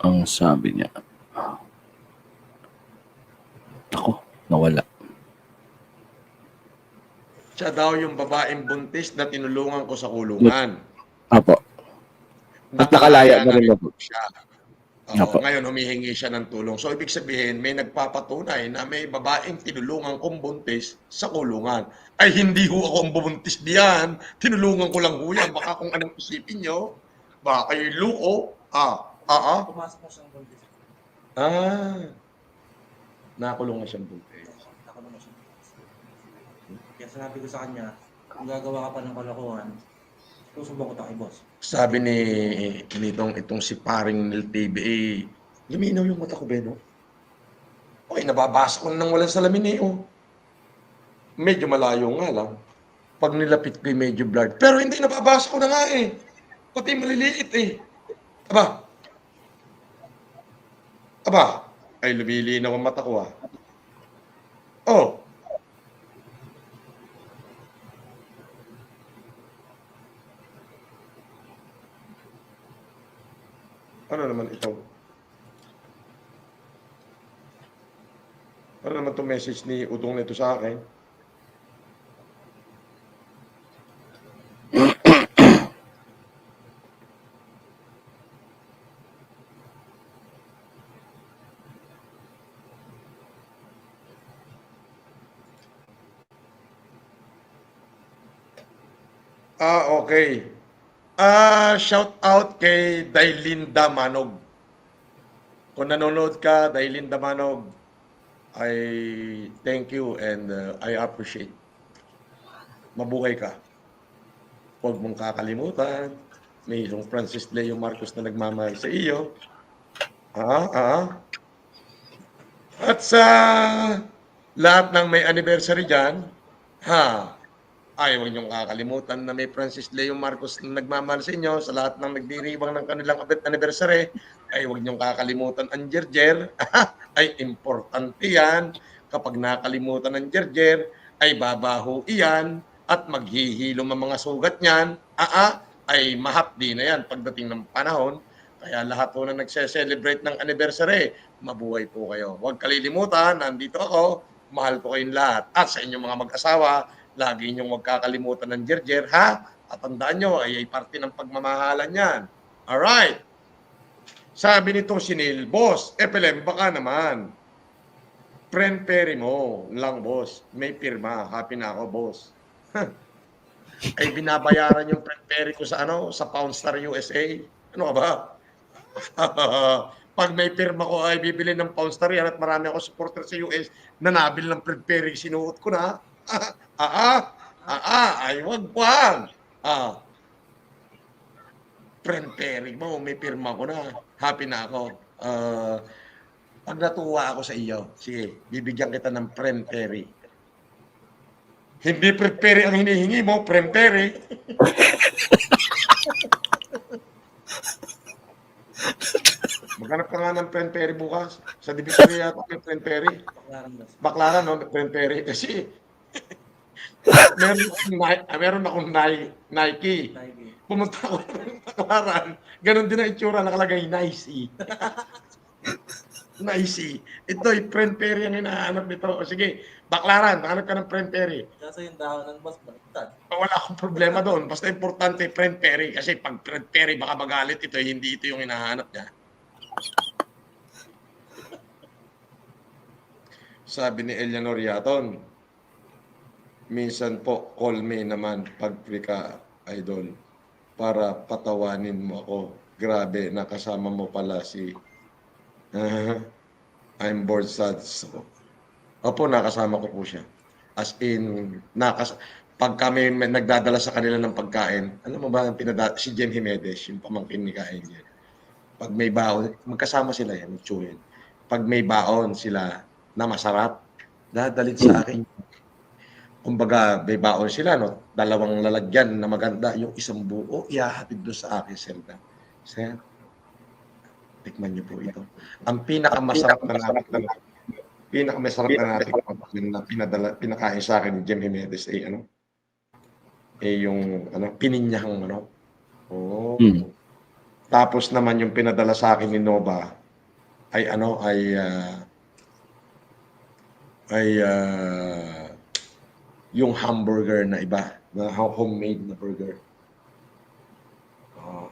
Ang sabi niya. Ako, nawala. Siya daw yung babaeng buntis na tinulungan ko sa kulungan. Apo. At nakalaya na rin Nakalaya ako. siya. Apo. Ngayon, humihingi siya ng tulong. So, ibig sabihin, may nagpapatunay na may babaeng tinulungan kong buntis sa kulungan. Ay, hindi ho ako ang bubuntis diyan. Tinulungan ko lang ho yan. Baka kung anong isipin nyo. Baka kayo luko. Pumasok na siyang buntis. Nakulong na siyang buntis. Nakulong na siyang buntis. Kaya sinabi ko sa kanya, kung gagawa ka pa ng kalokohan, susubok ko tayo, boss. Sabi ni itong si paring Nel TBA, luminaw yung mata ko, Beno. Oy, nababasa ko nang walang salamin eh, oh. Medyo malayo nga lang. Pag nilapit ko, medyo blurred. Pero hindi, nababasa ko na nga eh. Pati maliliit eh. Aba, ay lumilinaw ang mata ko ah. Oh. Ano naman ito? Ano naman itong message ni Utong na ito sa akin? Okay. Shout out kay Dailinda Manog. Kung nanonood ka, Dailinda Manog, I thank you and I appreciate. Mabuhay ka. Huwag mong kakalimutan. May isang Francis Leo Marcos na nagmamahal sa iyo. At sa lahat ng may anniversary dyan, huwag niyong kakalimutan na may Francis Leo Marcos na nagmamahal sa inyo. Sa lahat ng nagdiriwang ng kanilang anniversary, ay huwag niyong kakalimutan ang Jerjer. Ay importante yan. Kapag nakalimutan ang Jerjer, ay babaho iyan at maghihilom ang mga sugat niyan. Ay mahapdi na yan pagdating ng panahon. Kaya lahat po na nagse-celebrate ng anniversary, mabuhay po kayo. Huwag kalilimutan, nandito ako, mahal ko kayong lahat. At sa inyong mga mag-asawa, lagi niyong huwag kakalimutan ng Jerjer, ha? At tandaan nyo, ay parte ng pagmamahalan yan. Alright. Sabi nitong si Neil, boss, Epelem, baka naman. Friend Perry mo lang, boss. May pirma. Happy na ako, boss. Ay binabayaran yung friend Perry ko sa sa Poundstar USA. Ano ka ba? Pag may pirma ko ay bibili ng Poundstar yan at marami ako supporter sa US na nabil ng friend Perry, sinuot ko na. Ay wag. Friend Perry mo, may pirma ko na. Happy na ako. Pag natuwa ako sa iyo, sige, bibigyan kita ng friend Perry. Hindi friend Perry ang hinihingi mo, friend Perry. Maghanap ka nga ng friend Perry bukas. Sa Divisoria yata may friend Perry. Baklaran, no? Friend Perry. Kasi meron akong Nike. Pumunta ako ng Baklaran. Ganon din ang itsura, nakalagay Nice. Nice. Ito, friend Perry ang hinahanap nito. O sige, Baklaran, hanap ka ng friend Perry. Kasi yung dahon ng boss, baliktad. Wala akong problema doon. Basta importante, friend Perry. Kasi pag friend Perry, baka magalit ito, hindi ito yung hinahanap niya. Sabi ni Eleanor Yaton, minsan po, call me naman pag free ka, idol, para patawanin mo ako. Grabe, nakasama mo pala si I'm bored sad. So, opo, nakasama ko po siya. As in, pag kami nagdadala sa kanila ng pagkain, alam mo ba, si Jen Jimenez, yung pamangkin ni Kain yan. Pag may baon, magkasama sila yan, Chuyen. Pag may baon sila na masarap, dadalit sa akin. Kumbaga, may baon sila, no? 2 lalagyan na maganda, yung isang buo, ihahatid doon sa akin, Zelda. Sir, tikman niyo po ito. Ang pinakamasarap na natin, pinakamasarap na natin na pinakain sa akin ni Jem Jimenez ay yung pininyahang manok. Oo. Hmm. Tapos naman yung pinadala sa akin ni Nova ay yung hamburger na iba, na homemade na burger. Oo.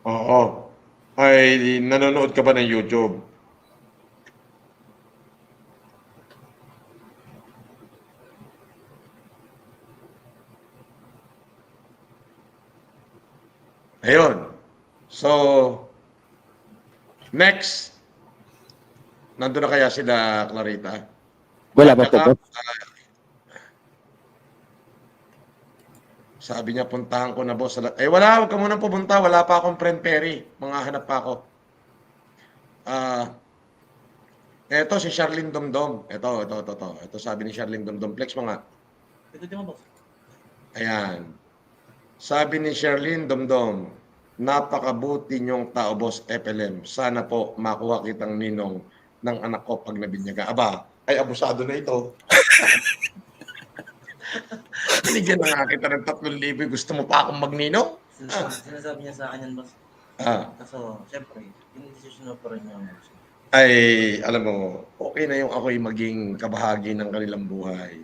Oo. Ay, nanonood ka ba ng YouTube? Ayun. So, next. Nandun na kaya sila, Clarita? Wala pa po, Tsaka, boss. sabi niya, puntahan ko na, boss. Wala, huwag ka munang pumunta. Wala pa akong friend Perry. Mga hanap pa ako. Eto, si Charlene Domdom. Ito. Ito sabi ni Charlene Domdom. Flex mga. Ito din mo, boss. Ayan. Sabi ni Charlene Domdom, napakabuti niyong tao, boss FLM. Sana po makuha kitang ninong ng anak ko pag nabinyaga. Aba, ay abusado na ito. Binigyan na nga kita ng 3,000. Gusto mo pa akong magninong? Sinasabi niya sa akin yan, boss. Kaso, syempre, yung decision mo pa rin yung Ay, alam mo, okay na yung ako'y maging kabahagi ng kanilang buhay.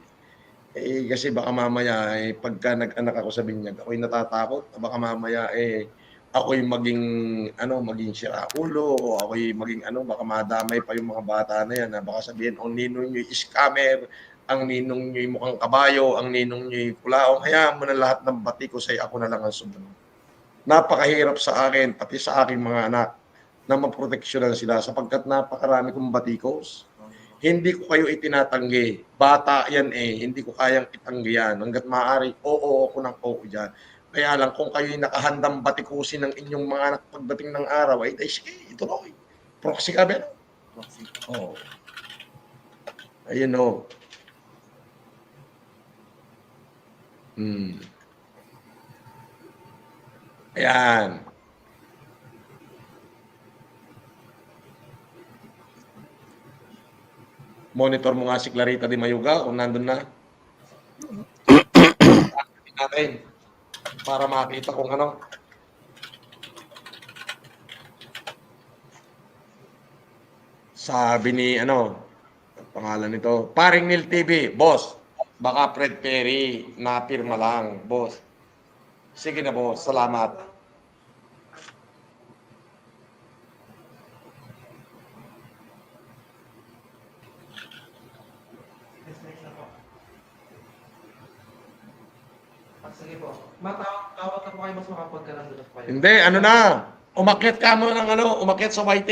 Kasi baka mamaya, pagka nag-anak ako sa binyag, ako'y natatakot. Baka mamaya, ako'y maging siraulo, o ako'y maging baka madamay pa yung mga bata na yan. Baka sabihin, ang ninong nyo'y scammer, ang ninong nyo'y mukhang kabayo, ang ninong nyo'y kulaong. Hayaan mo na lahat ng bati ko sa'yo, ako na lang ang sumunod. Napakahirap sa akin, pati sa aking mga anak, na maproteksyonan sila sapagkat napakarami kong batikos. Hindi ko kayo itinatanggi. Bata yan hindi ko kayang itanggi yan. Hanggat maaari, oo ako ng oo dyan. Kaya lang kung kayo'y nakahandang batikusin ng inyong mga anak pagdating ng araw, ay sige, ituloy. Proxy ka ba? proxy. Oo. Ayun o. Ayan. Monitor mo nga si Clarita Di Mayuga kung nandun na. Natin para makita kung ano. Sabi ni pangalan nito, Paring Nil TV, boss. Baka Fred Perry napirma lang, boss. Sige na, boss. Salamat. Sige po. Matawag ka po kayo, boss, makapag ka nandun na po kayo. Hindi, umakyat ka mo ng umakyat sa YT.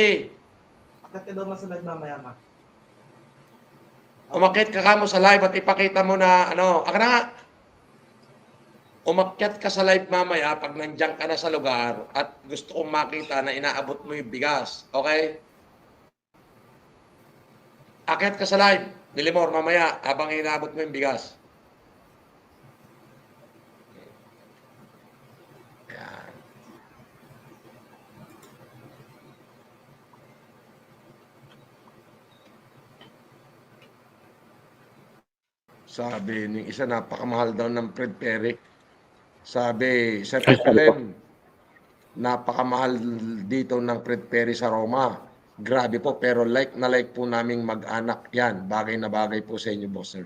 Akit ka daw mas live mamaya, ma. Umakyat ka mo sa live at ipakita mo na aka na nga. Umakyat ka sa live mamaya pag nandiyan ka na sa lugar at gusto kong makita na inaabot mo yung bigas. Okay? Akyat ka sa live, Nilimor, mamaya habang inaabot mo yung bigas. Yan. Sabi ng isa, napakamahal daw ng Fred Perry. Sabi, Sir FLM, napakamahal dito ng Fred Perry sa Roma. Grabe po, pero like na like po naming mag-anak yan. Bagay na bagay po sa inyo, boss, sir.